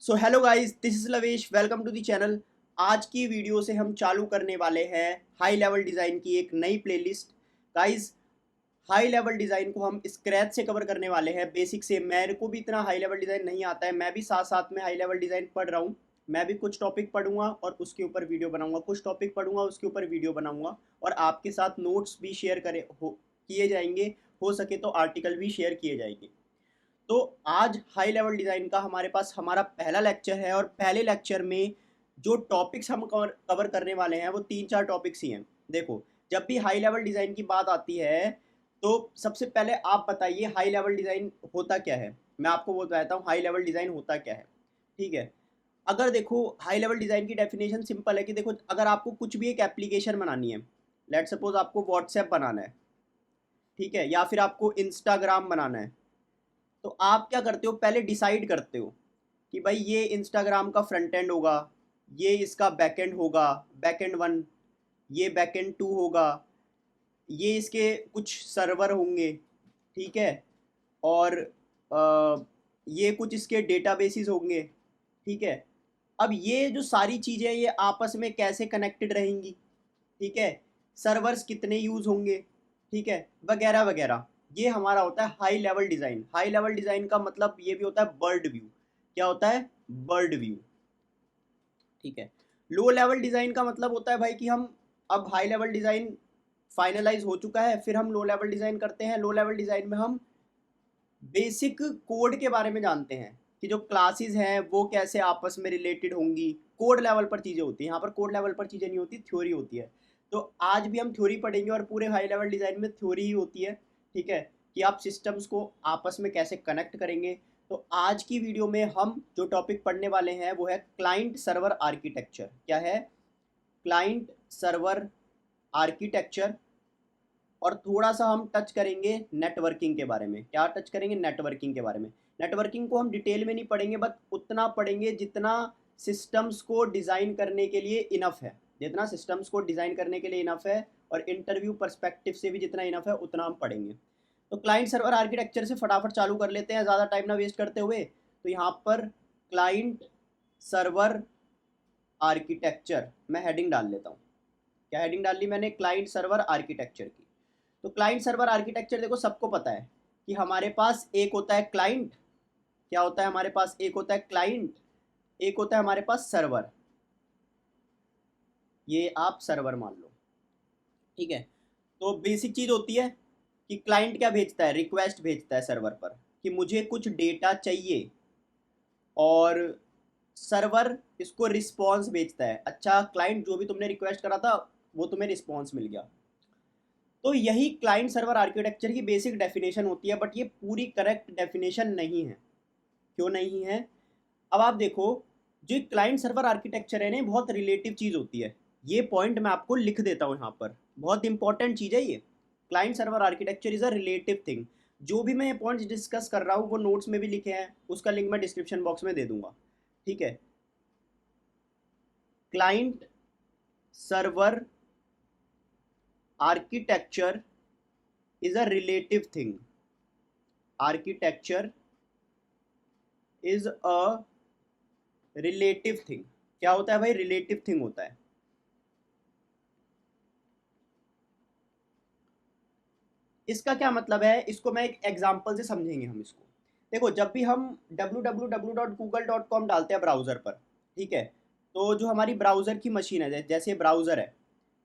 So hello guys, this is Lavesh. Welcome to the channel. आज की video से हम चालू करने वाले हैं हाई लेवल डिज़ाइन की एक नई playlist. Guys, high level design को हम स्क्रैच से कवर करने वाले हैं, बेसिक से। मेरे को भी इतना हाई लेवल डिज़ाइन नहीं आता है, मैं भी साथ साथ में हाई लेवल डिज़ाइन पढ़ रहा हूँ। मैं भी कुछ टॉपिक पढ़ूंगा और उसके ऊपर वीडियो बनाऊंगा, कुछ टॉपिक पढ़ूंगा उसके ऊपर वीडियो बनाऊंगा, और आपके साथ नोट्स भी शेयर करे हो किए जाएंगे। हो सके तो आर्टिकल भी शेयर किए जाएंगे। तो आज हाई लेवल डिज़ाइन का हमारे पास हमारा पहला लेक्चर है, और पहले लेक्चर में जो टॉपिक्स हम कवर कवर करने वाले हैं वो तीन चार टॉपिक्स ही हैं। देखो, जब भी हाई लेवल डिज़ाइन की बात आती है तो सबसे पहले आप बताइए हाई लेवल डिज़ाइन होता क्या है। मैं आपको वो बताता हूँ हाई लेवल डिज़ाइन होता क्या है। ठीक है। अगर देखो, हाई लेवल डिज़ाइन की डेफिनेशन सिंपल है कि देखो, अगर आपको कुछ भी एक एप्लीकेशन बनानी है, लेट सपोज आपको व्हाट्सएप बनाना है, ठीक है, या फिर आपको इंस्टाग्राम बनाना है, तो आप क्या करते हो, पहले डिसाइड करते हो कि भाई ये इंस्टाग्राम का फ्रंट एंड होगा, ये इसका बैक एंड होगा, बैक एंड वन, ये बैक एंड टू होगा, ये इसके कुछ सर्वर होंगे, ठीक है, और ये कुछ इसके डेटाबेसेस होंगे, ठीक है। अब ये जो सारी चीज़ें ये आपस में कैसे कनेक्टेड रहेंगी, ठीक है, सर्वर्स कितने यूज़ होंगे, ठीक है, वगैरह वगैरह। ये हमारा होता है high level design. High level design का मतलब ये भी होता है बर्ड व्यू। क्या होता है? Bird view. ठीक है। लो लेवल डिज़ाइन का मतलब होता है भाई कि हम, अब हाई लेवल डिज़ाइन फाइनलाइज हो चुका है, फिर हम लो लेवल डिज़ाइन करते हैं। लो लेवल डिज़ाइन में हम बेसिक कोड के बारे में जानते हैं कि जो क्लासेस हैं वो कैसे आपस में रिलेटेड होंगी। कोड लेवल पर चीज़ें होती हैं, यहाँ पर कोड लेवल पर चीज़ें नहीं होती, थ्योरी होती है। तो आज भी हम थ्योरी पढ़ेंगे, और पूरे हाई लेवल डिज़ाइन में थ्योरी ही होती है। ठीक है, कि आप सिस्टम्स को आपस में कैसे कनेक्ट करेंगे। तो आज की वीडियो में हम जो टॉपिक पढ़ने वाले हैं वो है क्लाइंट सर्वर आर्किटेक्चर। क्या है? Client server architecture. और थोड़ा सा हम टच करेंगे नेटवर्किंग के बारे में। क्या टच करेंगे? नेटवर्किंग के बारे में। नेटवर्किंग को हम डिटेल में नहीं पढ़ेंगे, बट उतना पढ़ेंगे जितना सिस्टम्स को डिज़ाइन करने के लिए इनफ है, जितना सिस्टम्स को डिज़ाइन करने के लिए इनफ है, और इंटरव्यू पर्सपेक्टिव से भी जितना इनफ है उतना हम पढ़ेंगे। तो क्लाइंट सर्वर आर्किटेक्चर से फटाफट चालू कर लेते हैं, ज़्यादा टाइम ना वेस्ट करते हुए। तो यहाँ पर क्लाइंट सर्वर आर्किटेक्चर मैं हेडिंग डाल लेता हूँ। क्या हेडिंग डाल ली मैंने? क्लाइंट सर्वर आर्किटेक्चर की। तो क्लाइंट सर्वर आर्किटेक्चर देखो, सबको पता है कि हमारे पास एक होता है क्लाइंट। क्या होता है हमारे पास? एक होता है क्लाइंट, एक होता है हमारे पास सर्वर। ये आप सर्वर मान लो, ठीक है। तो बेसिक चीज़ होती है कि क्लाइंट क्या भेजता है? रिक्वेस्ट भेजता है सर्वर पर कि मुझे कुछ डेटा चाहिए, और सर्वर इसको रिस्पॉन्स भेजता है। अच्छा, क्लाइंट जो भी तुमने रिक्वेस्ट करा था वो तुम्हें रिस्पॉन्स मिल गया। तो यही क्लाइंट सर्वर आर्किटेक्चर की बेसिक डेफिनेशन होती है, बट ये पूरी करेक्ट डेफिनेशन नहीं है। क्यों नहीं है? अब आप देखो, जो क्लाइंट सर्वर आर्किटेक्चर है ना, बहुत रिलेटिव चीज़ होती है। ये पॉइंट मैं आपको लिख देता हूँ यहाँ पर, बहुत इंपॉर्टेंट चीज़ है ये। Client server architecture is a relative thing. जो भी मैं ये पॉइंट्स डिस्कस कर रहा हूँ वो नोट्स में भी लिखे हैं, उसका लिंक मैं डिस्क्रिप्शन बॉक्स में दे दूंगा। ठीक है। Client server architecture is a relative thing. Architecture is a relative thing. क्या होता है भाई? रिलेटिव थिंग होता है। इसका क्या मतलब है, इसको मैं एक एग्जांपल से समझेंगे हम इसको। देखो, जब भी हम www.google.com डालते हैं ब्राउज़र पर, ठीक है, तो जो हमारी ब्राउज़र की मशीन है, जैसे ब्राउज़र है,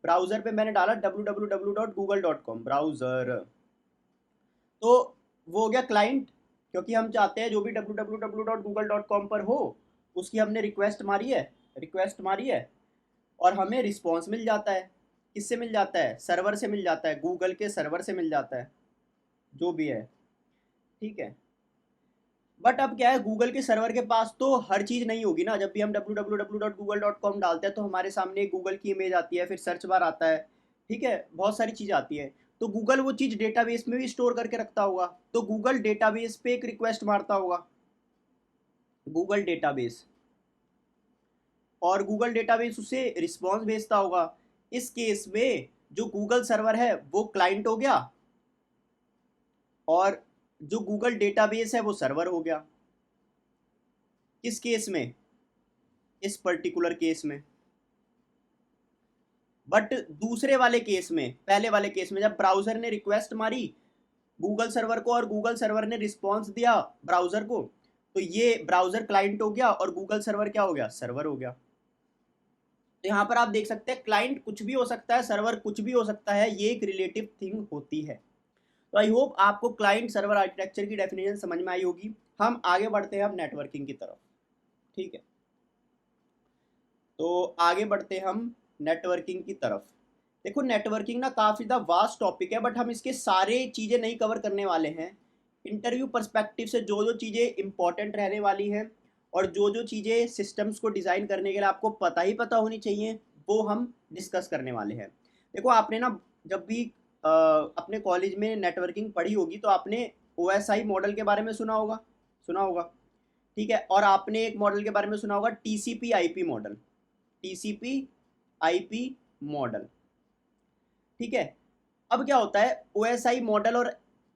ब्राउज़र पे मैंने डाला www.google.com ब्राउज़र, तो वो हो गया क्लाइंट। क्योंकि हम चाहते हैं जो भी www.google.com पर हो उसकी हमने रिक्वेस्ट मारी है, रिक्वेस्ट मारी है, और हमें रिस्पॉन्स मिल जाता है। किससे मिल जाता है? सर्वर से मिल जाता है, गूगल के सर्वर से मिल जाता है, जो भी है। ठीक है। बट अब क्या है, गूगल के सर्वर के पास तो हर चीज़ नहीं होगी ना। जब भी हम www.google.com डालते हैं तो हमारे सामने गूगल की इमेज आती है, फिर सर्च बार आता है, ठीक है, बहुत सारी चीज़ आती है। तो गूगल वो चीज़ डेटाबेस में भी स्टोर करके रखता होगा, तो गूगल डेटाबेस पे एक रिक्वेस्ट मारता होगा, गूगल डेटाबेस, और गूगल डेटाबेस उसे रिस्पॉन्स भेजता होगा। इस केस में जो गूगल सर्वर है वो क्लाइंट हो गया, और जो गूगल डेटाबेस है वो सर्वर हो गया। किस केस में, इस पर्टिकुलर केस में। बट दूसरे वाले केस में, पहले वाले केस में, जब ब्राउज़र ने रिक्वेस्ट मारी गूगल सर्वर को और गूगल सर्वर ने रिस्पॉन्स दिया ब्राउज़र को, तो ये ब्राउज़र क्लाइंट हो गया और गूगल सर्वर क्या हो गया, सर्वर हो गया। तो यहाँ पर आप देख सकते हैं क्लाइंट कुछ भी हो सकता है, सर्वर कुछ भी हो सकता है, ये एक रिलेटिव थिंग होती है। तो आई होप आपको क्लाइंट सर्वर आर्किटेक्चर की डेफिनेशन समझ में आई होगी। हम आगे बढ़ते हैं अब नेटवर्किंग की तरफ। ठीक है, तो आगे बढ़ते हैं हम नेटवर्किंग की तरफ। देखो नेटवर्किंग ना काफ़ी ज़्यादा वास्ट टॉपिक है, बट हम इसके सारे चीज़ें नहीं कवर करने वाले हैं। इंटरव्यू पर्सपेक्टिव से जो जो चीज़ें इंपॉर्टेंट रहने वाली हैं और जो जो चीज़ें सिस्टम्स को डिज़ाइन करने के लिए आपको पता ही पता होनी चाहिए, वो हम डिस्कस करने वाले हैं। देखो आपने ना जब भी अपने कॉलेज में नेटवर्किंग पढ़ी होगी तो आपने OSI मॉडल के बारे में सुना होगा। ठीक है, और आपने एक मॉडल के बारे में सुना होगा TCP/IP मॉडल, TCP/IP मॉडल। ठीक है, अब क्या होता है OSI मॉडल और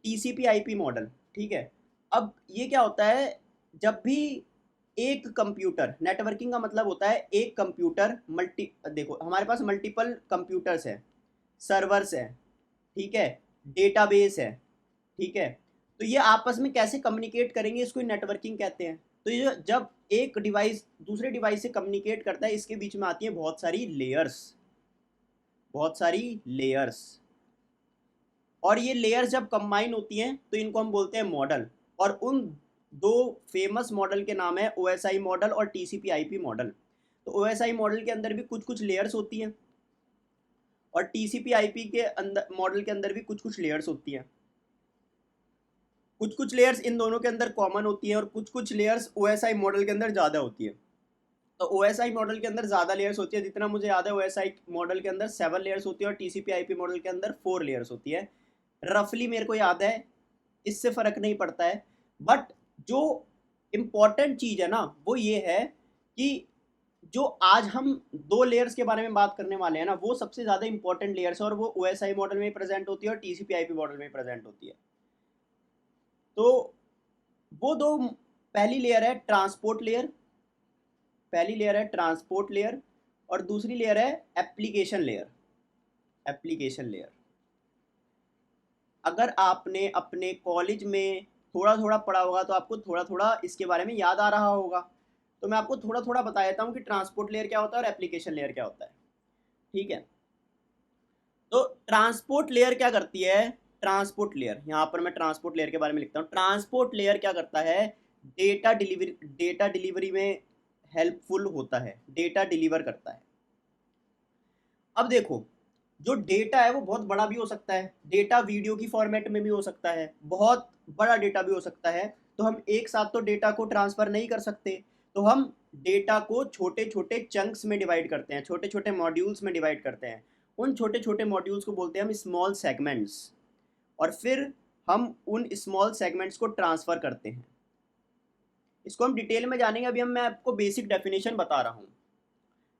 TCP/IP मॉडल। ठीक है, अब ये क्या होता है, जब भी एक कंप्यूटर, नेटवर्किंग का मतलब होता है एक कंप्यूटर देखो हमारे पास मल्टीपल कंप्यूटर्स हैं, सर्वर्स हैं, ठीक है, डेटाबेस है, ठीक है, तो ये आपस में कैसे कम्युनिकेट करेंगे, इसको नेटवर्किंग कहते हैं। तो ये जब एक डिवाइस दूसरे डिवाइस से कम्युनिकेट करता है, इसके बीच में आती है बहुत सारी लेयर्स, बहुत सारी लेयर्स, और ये लेयर्स जब कंबाइन होती हैं तो इनको हम बोलते हैं मॉडल। और उन दो फेमस मॉडल के नाम है OSI मॉडल और TCP/IP मॉडल। तो OSI मॉडल के अंदर भी कुछ कुछ लेयर्स होती हैं और TCP/IP के अंदर मॉडल के अंदर भी कुछ कुछ लेयर्स होती हैं। कुछ कुछ लेयर्स इन दोनों के अंदर कॉमन होती हैं और कुछ कुछ लेयर्स OSI मॉडल के अंदर ज़्यादा होती है। तो OSI मॉडल के अंदर ज़्यादा लेयर्स होती है, जितना मुझे याद है OSI मॉडल के अंदर 7 लेयर्स होती है और TCP/IP मॉडल के अंदर 4 लेयर्स होती है, रफली मेरे को याद है, इससे फ़र्क नहीं पड़ता है। बट जो इम्पॉर्टेंट चीज़ है ना वो ये है कि जो आज हम 2 लेयर्स के बारे में बात करने वाले हैं ना, वो सबसे ज़्यादा इंपॉर्टेंट लेयर्स है और वो OSI मॉडल में प्रेजेंट होती है और TCP/IP मॉडल में प्रेजेंट होती है। तो वो दो, पहली लेयर है ट्रांसपोर्ट लेयर, पहली लेयर है ट्रांसपोर्ट लेयर और दूसरी लेयर है एप्लीकेशन लेयर, एप्लीकेशन लेयर। अगर आपने अपने कॉलेज में थोड़ा थोड़ा पढ़ा होगा तो आपको थोड़ा थोड़ा इसके बारे में याद आ रहा होगा। तो मैं आपको थोड़ा थोड़ा बता देता हूँ कि ट्रांसपोर्ट लेयर क्या होता है और एप्लीकेशन लेयर क्या होता है। ठीक है, तो ट्रांसपोर्ट लेयर क्या करती है, ट्रांसपोर्ट लेयर, यहाँ पर मैं ट्रांसपोर्ट लेयर के बारे में लिखता हूँ। ट्रांसपोर्ट लेयर क्या करता है, डेटा डिलीवरी में हेल्पफुल होता है, डेटा डिलीवर करता है। अब देखो जो डेटा है वो बहुत बड़ा भी हो सकता है, डेटा वीडियो की फॉर्मेट में भी हो सकता है, बहुत बड़ा डेटा भी हो सकता है। तो हम एक साथ तो डेटा को ट्रांसफ़र नहीं कर सकते, तो हम डेटा को छोटे छोटे चंक्स में डिवाइड करते हैं, छोटे छोटे मॉड्यूल्स में डिवाइड करते हैं। उन छोटे छोटे मॉड्यूल्स को बोलते हैं हम स्मॉल सेगमेंट्स, और फिर हम उन स्मॉल सेगमेंट्स को ट्रांसफ़र करते हैं। इसको हम डिटेल में जानेंगे, अभी मैं आपको बेसिक डेफिनेशन बता रहा हूँ।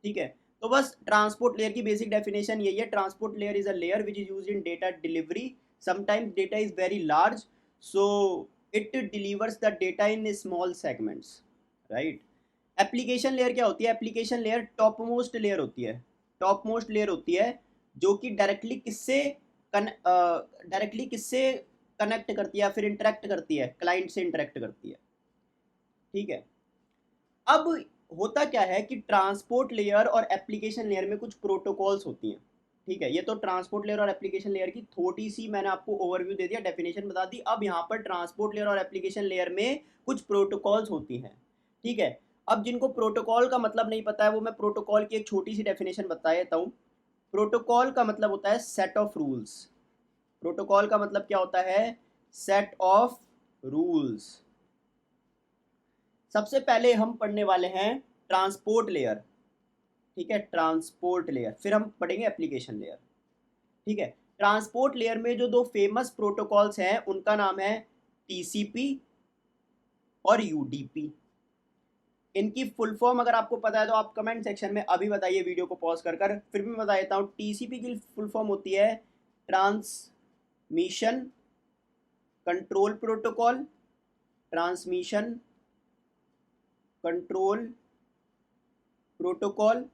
ठीक है, तो बस ट्रांसपोर्ट लेयर की बेसिक डेफिनेशन यही है, transport layer is a layer which is used in data delivery, sometimes data is very large, so it delivers the data in small segments, right. Application layer क्या होती है, application layer top most layer होती है, top most layer होती है जो कि directly किससे कनेक्ट करती है या फिर इंटरेक्ट करती है, क्लाइंट से इंटरेक्ट करती है। ठीक है, अब होता क्या है कि ट्रांसपोर्ट लेयर और एप्लीकेशन लेयर में कुछ प्रोटोकॉल्स होती हैं। ठीक है, ये तो ट्रांसपोर्ट लेयर और एप्लीकेशन लेयर की थोड़ी सी मैंने आपको ओवरव्यू दे दिया, डेफिनेशन बता दी। अब यहाँ पर ट्रांसपोर्ट लेयर और एप्लीकेशन लेयर में कुछ प्रोटोकॉल्स होती हैं। ठीक है, अब जिनको प्रोटोकॉल का मतलब नहीं पता है, वो मैं प्रोटोकॉल की एक छोटी सी डेफिनेशन बता देता हूँ। प्रोटोकॉल का मतलब होता है सेट ऑफ रूल्स, प्रोटोकॉल का मतलब क्या होता है, सेट ऑफ रूल्स। सबसे पहले हम पढ़ने वाले हैं ट्रांसपोर्ट लेयर। ठीक है, ट्रांसपोर्ट लेयर, फिर हम पढ़ेंगे एप्लीकेशन लेयर। ठीक है, ट्रांसपोर्ट लेयर में जो दो फेमस प्रोटोकॉल्स हैं उनका नाम है TCP और UDP। इनकी फुल फॉर्म अगर आपको पता है तो आप कमेंट सेक्शन में अभी बताइए, वीडियो को पॉज कर कर, फिर भी मैं बता देता हूँ। TCP की फुल फॉर्म होती है transmission control protocol, transmission control protocol,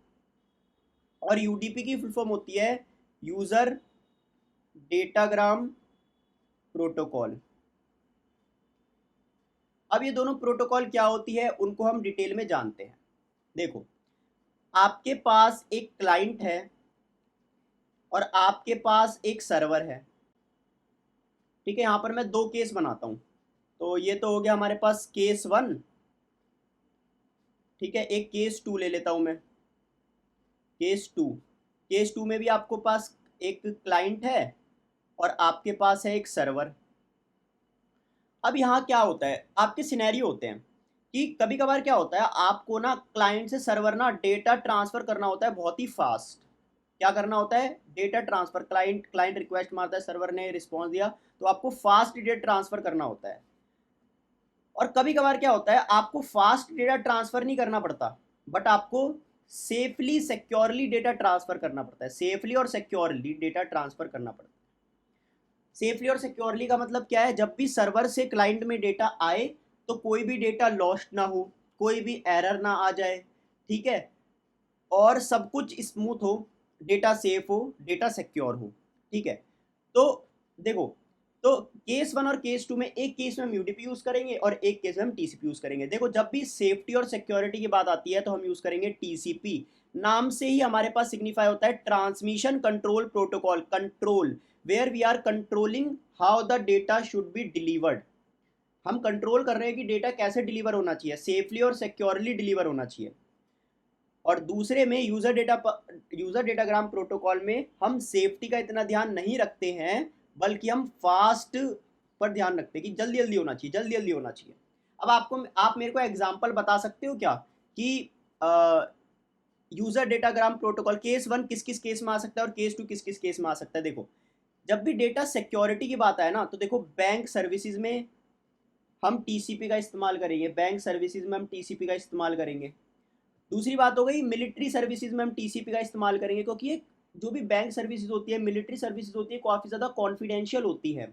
और यूडीपी की फुल फॉर्म होती है यूजर डेटाग्राम प्रोटोकॉल। अब ये दोनों प्रोटोकॉल क्या होती है उनको हम डिटेल में जानते हैं। देखो, आपके पास एक क्लाइंट है और आपके पास एक सर्वर है। ठीक है, यहाँ पर मैं दो केस बनाता हूँ। तो ये तो हो गया हमारे पास केस 1। ठीक है, एक केस 2 ले लेता हूँ मैं। केस 2 में भी आपको पास एक क्लाइंट है और आपके पास है एक सर्वर। अब यहाँ क्या होता है, आपके सिनेरियो होते हैं कि कभी कभार क्या होता है, आपको ना क्लाइंट से सर्वर ना डेटा ट्रांसफ़र करना होता है बहुत ही फास्ट। क्या करना होता है, डेटा ट्रांसफ़र। क्लाइंट रिक्वेस्ट मारता है, सर्वर ने रिस्पॉन्स दिया, तो आपको फास्ट डेटा ट्रांसफ़र करना होता है। और कभी कभार क्या होता है, आपको फास्ट डेटा ट्रांसफ़र नहीं करना पड़ता, बट आपको सेफली सिक्योरली डेटा ट्रांसफ़र करना पड़ता है। सेफली और सिक्योरली डेटा ट्रांसफ़र करना पड़ता है। सेफली और सिक्योरली का मतलब क्या है, जब भी सर्वर से क्लाइंट में डेटा आए तो कोई भी डेटा लॉस्ट ना हो, कोई भी एरर ना आ जाए। ठीक है, और सब कुछ स्मूथ हो, डेटा सेफ हो, डेटा सिक्योर हो। ठीक है, तो देखो, तो केस 1 और केस 2 में एक केस में हम यूडीपी यूज़ करेंगे और एक केस में हम टीसीपी यूज़ करेंगे। देखो, जब भी सेफ्टी और सिक्योरिटी की बात आती है तो हम यूज़ करेंगे टीसीपी। नाम से ही हमारे पास सिग्निफाई होता है transmission control protocol, control, where we are controlling how the data should be delivered. हम कंट्रोल कर रहे हैं कि डेटा कैसे डिलीवर होना चाहिए, सेफली और सिक्योरली डिलीवर होना चाहिए। और दूसरे में यूज़र डेटाग्राम प्रोटोकॉल में हम सेफ्टी का इतना ध्यान नहीं रखते हैं, बल्कि हम फास्ट पर ध्यान रखते हैं कि जल्दी जल्दी होना चाहिए, जल्दी जल्दी होना चाहिए। अब आप मेरे को एग्जांपल बता सकते हो क्या कि यूज़र डेटाग्राम प्रोटोकॉल केस 1 किस किस केस में आ सकता है और केस 2 किस किस केस में आ सकता है। देखो, जब भी डेटा सिक्योरिटी की बात आए ना, तो देखो, बैंक सर्विसेज में हम टीसीपी का इस्तेमाल करेंगे, बैंक सर्विसेज में हम टीसीपी का इस्तेमाल करेंगे। दूसरी बात हो गई, मिलिट्री सर्विसेज में हम टीसीपी का इस्तेमाल करेंगे, क्योंकि ये जो भी बैंक सर्विसेज होती है, मिलिट्री सर्विसेज होती है, काफ़ी ज़्यादा कॉन्फिडेंशियल होती है।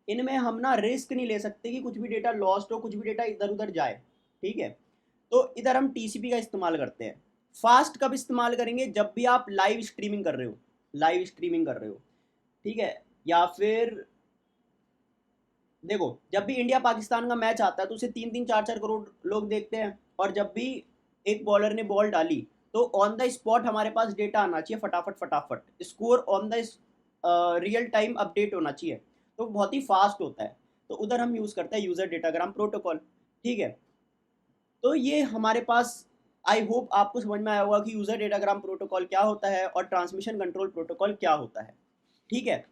इनमें हम ना रिस्क नहीं ले सकते कि कुछ भी डेटा लॉस्ट हो, कुछ भी डेटा इधर उधर जाए। ठीक है, तो इधर हम टीसीपी का इस्तेमाल करते हैं। फास्ट कब इस्तेमाल करेंगे, जब भी आप लाइव स्ट्रीमिंग कर रहे हो, लाइव स्ट्रीमिंग कर रहे हो। ठीक है, या फिर देखो, जब भी इंडिया पाकिस्तान का मैच आता है तो उसे 3-3 4-4 करोड़ लोग देखते हैं, और जब भी एक बॉलर ने बॉल डाली तो ऑन द स्पॉट हमारे पास डेटा आना चाहिए, फटाफट फटाफट score on the real time update होना चाहिए, तो बहुत ही फास्ट होता है। तो उधर हम यूज़ करते हैं यूज़र डेटाग्राम प्रोटोकॉल। ठीक है, तो ये हमारे पास, आई होप आपको समझ में आया होगा कि यूज़र डेटाग्राम प्रोटोकॉल क्या होता है और ट्रांसमिशन कंट्रोल प्रोटोकॉल क्या होता है। ठीक है,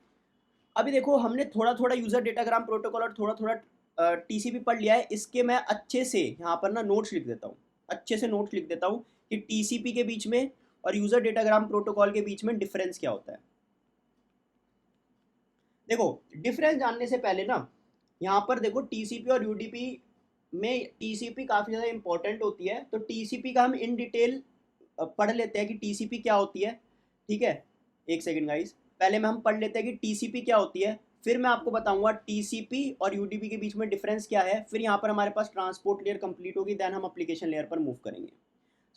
अभी देखो, हमने थोड़ा थोड़ा यूज़र डेटाग्राम प्रोटोकॉल और थोड़ा थोड़ा टीसीपी पढ़ लिया है। इसके मैं अच्छे से यहाँ पर ना नोट्स लिख देता हूँ, अच्छे से नोट्स लिख देता हूँ कि टीसीपी के बीच में और यूज़र डेटाग्राम प्रोटोकॉल के बीच में डिफरेंस क्या होता है। देखो, डिफरेंस जानने से पहले ना, यहाँ पर देखो, टीसीपी और यूडीपी में टीसीपी काफ़ी ज़्यादा इंपॉर्टेंट होती है, तो टीसीपी का हम इन डिटेल पढ़ लेते हैं कि टीसीपी क्या होती है। ठीक है, एक सेकेंड गाइस, पहले में हम पढ़ लेते हैं कि टीसीपी क्या होती है, फिर मैं आपको बताऊंगा टीसीपी और यूडीपी के बीच में डिफरेंस क्या है। फिर यहाँ पर हमारे पास ट्रांसपोर्ट लेयर कंप्लीट होगी, देन हम एप्लीकेशन लेयर पर मूव करेंगे।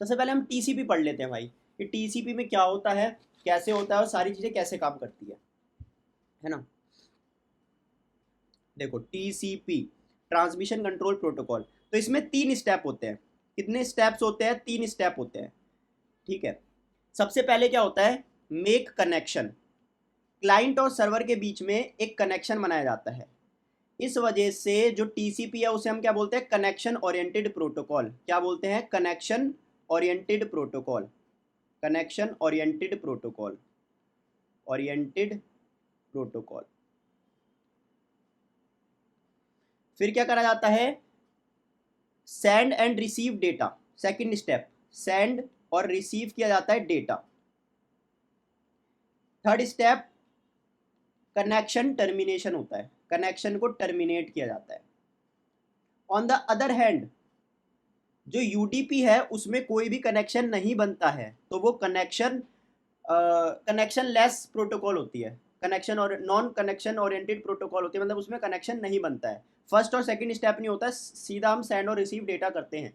सबसे पहले हम टीसीपी पढ़ लेते हैं भाई, कि टीसीपी में क्या होता है, कैसे होता है और सारी चीज़ें कैसे काम करती है ना। देखो, टीसीपी, ट्रांसमिशन कंट्रोल प्रोटोकॉल, तो इसमें 3 स्टेप होते हैं। कितने स्टेप्स होते हैं, 3 स्टेप होते हैं। ठीक है, सबसे पहले क्या होता है, मेक कनेक्शन। क्लाइंट और सर्वर के बीच में एक कनेक्शन बनाया जाता है। इस वजह से जो टीसीपी है उसे हम क्या बोलते हैं, कनेक्शन ओरिएंटेड प्रोटोकॉल। क्या बोलते हैं, connection oriented protocol, connection oriented protocol, oriented protocol. फिर क्या करा जाता है, send and receive data. Second step, send और रिसीव किया जाता है data. Third step, connection termination होता है, कनेक्शन को टर्मिनेट किया जाता है। ऑन द अदर हैंड, जो यूडीपी है उसमें कोई भी कनेक्शन नहीं बनता है, तो वो कनेक्शन लेस प्रोटोकॉल होती है, कनेक्शन और नॉन कनेक्शन ओरिएंटेड प्रोटोकॉल होती है, मतलब उसमें कनेक्शन नहीं बनता है। फर्स्ट और सेकंड स्टेप नहीं होता है, सीधा हम सेंड और रिसीव डेटा करते हैं।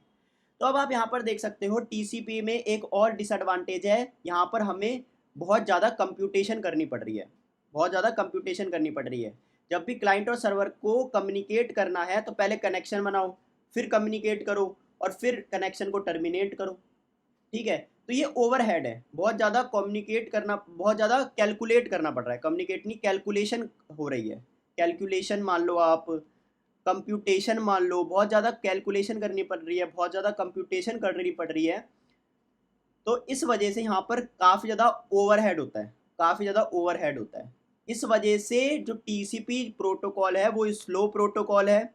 तो अब आप यहाँ पर देख सकते हो टीसीपी में एक और डिसएडवांटेज है, यहाँ पर हमें बहुत ज़्यादा कंप्यूटेशन करनी पड़ रही है, बहुत ज़्यादा कंप्यूटेशन करनी पड़ रही है। जब भी क्लाइंट और सर्वर को कम्युनिकेट करना है तो पहले कनेक्शन बनाओ, फिर कम्युनिकेट करो और फिर कनेक्शन को टर्मिनेट करो, ठीक है। तो ये ओवरहेड है, बहुत ज़्यादा कम्युनिकेट करना, बहुत ज़्यादा कैलकुलेट करना पड़ रहा है, कम्युनिकेट नहीं कैलकुलेशन हो रही है, कैलकुलेशन मान लो आप, कंप्यूटेशन मान लो, बहुत ज़्यादा कैलकुलेशन करनी पड़ रही है, बहुत ज़्यादा कंप्यूटेशन करनी पड़ रही है। तो इस वजह से यहाँ पर काफ़ी ज़्यादा ओवरहेड होता है, काफ़ी ज़्यादा ओवरहेड होता है। इस वजह से जो टीसीपी प्रोटोकॉल है वो स्लो प्रोटोकॉल है,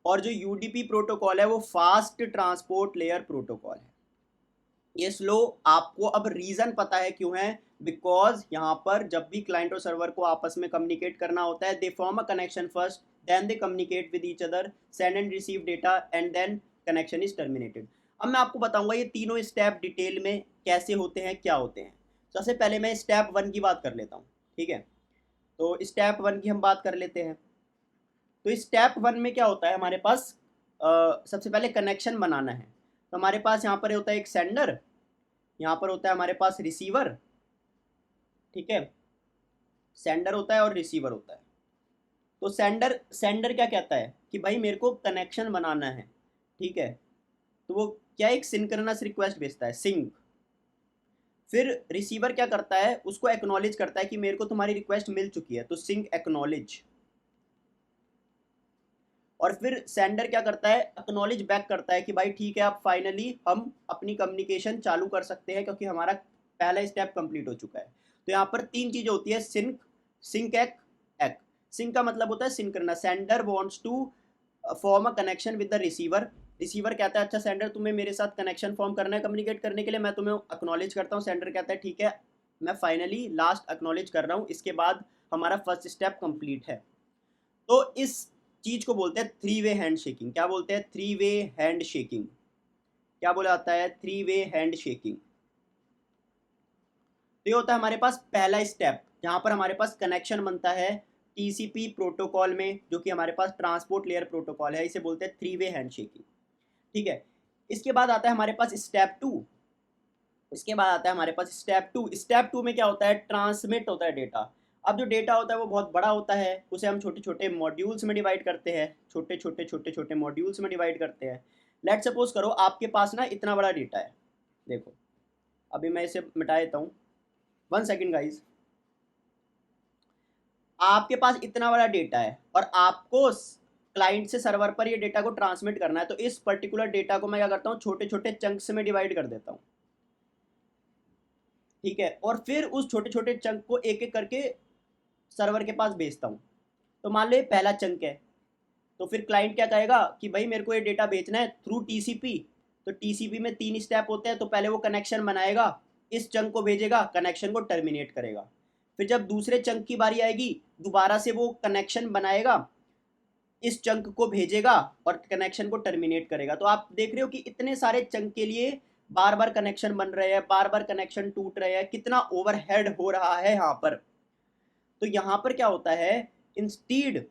और जो यूडीपी प्रोटोकॉल है वो फास्ट ट्रांसपोर्ट लेयर प्रोटोकॉल है। ये स्लो आपको अब रीज़न पता है क्यों है, बिकॉज यहाँ पर जब भी क्लाइंट और सर्वर को आपस में कम्युनिकेट करना होता है, they form a connection first, then they communicate with each other, send and receive data and then connection is terminated. अब मैं आपको बताऊंगा ये तीनों स्टेप डिटेल में कैसे होते हैं, क्या होते हैं। सबसे पहले मैं स्टेप 1 की बात कर लेता हूँ, ठीक है। तो स्टेप 1 की हम बात कर लेते हैं। तो स्टेप 1 में क्या होता है, हमारे पास सबसे पहले कनेक्शन बनाना है। तो हमारे पास यहाँ पर होता है एक सेंडर, यहाँ पर होता है हमारे पास रिसीवर, ठीक है। सेंडर होता है और रिसीवर होता है। तो सेंडर सेंडर क्या कहता है कि भाई मेरे को कनेक्शन बनाना है, ठीक है। तो वो क्या एक सिंक्रोनस रिक्वेस्ट भेजता है, सिंक। फिर रिसीवर क्या करता है, उसको एक्नॉलेज करता है कि मेरे को तुम्हारी रिक्वेस्ट मिल चुकी है, तो सिंक एक्नॉलेज। और फिर सेंडर क्या करता है, एक्नॉलेज बैक करता है कि भाई ठीक है, अब फाइनली हम अपनी कम्युनिकेशन चालू कर सकते हैं क्योंकि हमारा पहला स्टेप कंप्लीट हो चुका है। तो यहाँ पर तीन चीज़ें होती है, सिंक, सिंक एक एक। सिंक का मतलब होता है synchronous, sender wants to form a connection with the receiver. Receiver कहता है अच्छा सेंडर तुम्हें मेरे साथ कनेक्शन फॉर्म करना है कम्युनिकेट करने के लिए, मैं तुम्हें एक्नॉलेज करता हूँ। सेंडर कहता है ठीक है, मैं फाइनली लास्ट एक्नॉलेज कर रहा हूँ, इसके बाद हमारा फर्स्ट स्टेप कंप्लीट है। तो इस चीज को बोलते हैं थ्री वे हैंड शेकिंग। क्या बोलते हैं, थ्री वे हैंड शेकिंग। क्या बोला जाता है, थ्री वे हैंड शेकिंग। तो ये होता है हमारे पास पहला स्टेप, जहां पर हमारे पास कनेक्शन बनता है टीसीपी प्रोटोकॉल में, जो कि हमारे पास ट्रांसपोर्ट लेयर प्रोटोकॉल है, इसे बोलते हैं थ्री वे हैंड शेकिंग, ठीक है। इसके बाद आता है हमारे पास स्टेप 2। इसके बाद आता है हमारे पास स्टेप 2। स्टेप 2 में क्या होता है, ट्रांसमिट होता है डेटा। अब जो डेटा होता है वो बहुत बड़ा होता है, उसे हम छोटे छोटे मॉड्यूल्स में डिवाइड करते हैं, छोटे छोटे छोटे छोटे मॉड्यूल्स में डिवाइड करते हैं। लेट सपोज करो आपके पास ना इतना बड़ा डेटा है, देखो अभी मैं इसे मिटा देता हूँ, 1 सेकेंड गाइज। आपके पास इतना बड़ा डेटा है और आपको क्लाइंट से सर्वर पर ये डेटा को ट्रांसमिट करना है, तो इस पर्टिकुलर डेटा को मैं क्या करता हूँ, छोटे छोटे चंक्स में डिवाइड कर देता हूँ, ठीक है। और फिर उस छोटे छोटे चंक को एक एक करके सर्वर के पास भेजता हूँ। तो मान लो ये पहला चंक है, तो फिर क्लाइंट क्या कहेगा कि भाई मेरे को ये डेटा भेजना है थ्रू टीसीपी। तो टीसीपी में 3 स्टेप होते हैं, तो पहले वो कनेक्शन बनाएगा, इस चंक को भेजेगा, कनेक्शन को टर्मिनेट करेगा। फिर जब दूसरे चंक की बारी आएगी, दोबारा से वो कनेक्शन बनाएगा, इस चंक को भेजेगा और कनेक्शन को टर्मिनेट करेगा। तो आप देख रहे हो कि इतने सारे चंक के लिए बार बार कनेक्शन बन रहे हैं, बार बार कनेक्शन टूट रहे हैं, कितना ओवरहेड हो रहा है यहाँ पर। तो यहाँ पर क्या होता है, इंस्टीड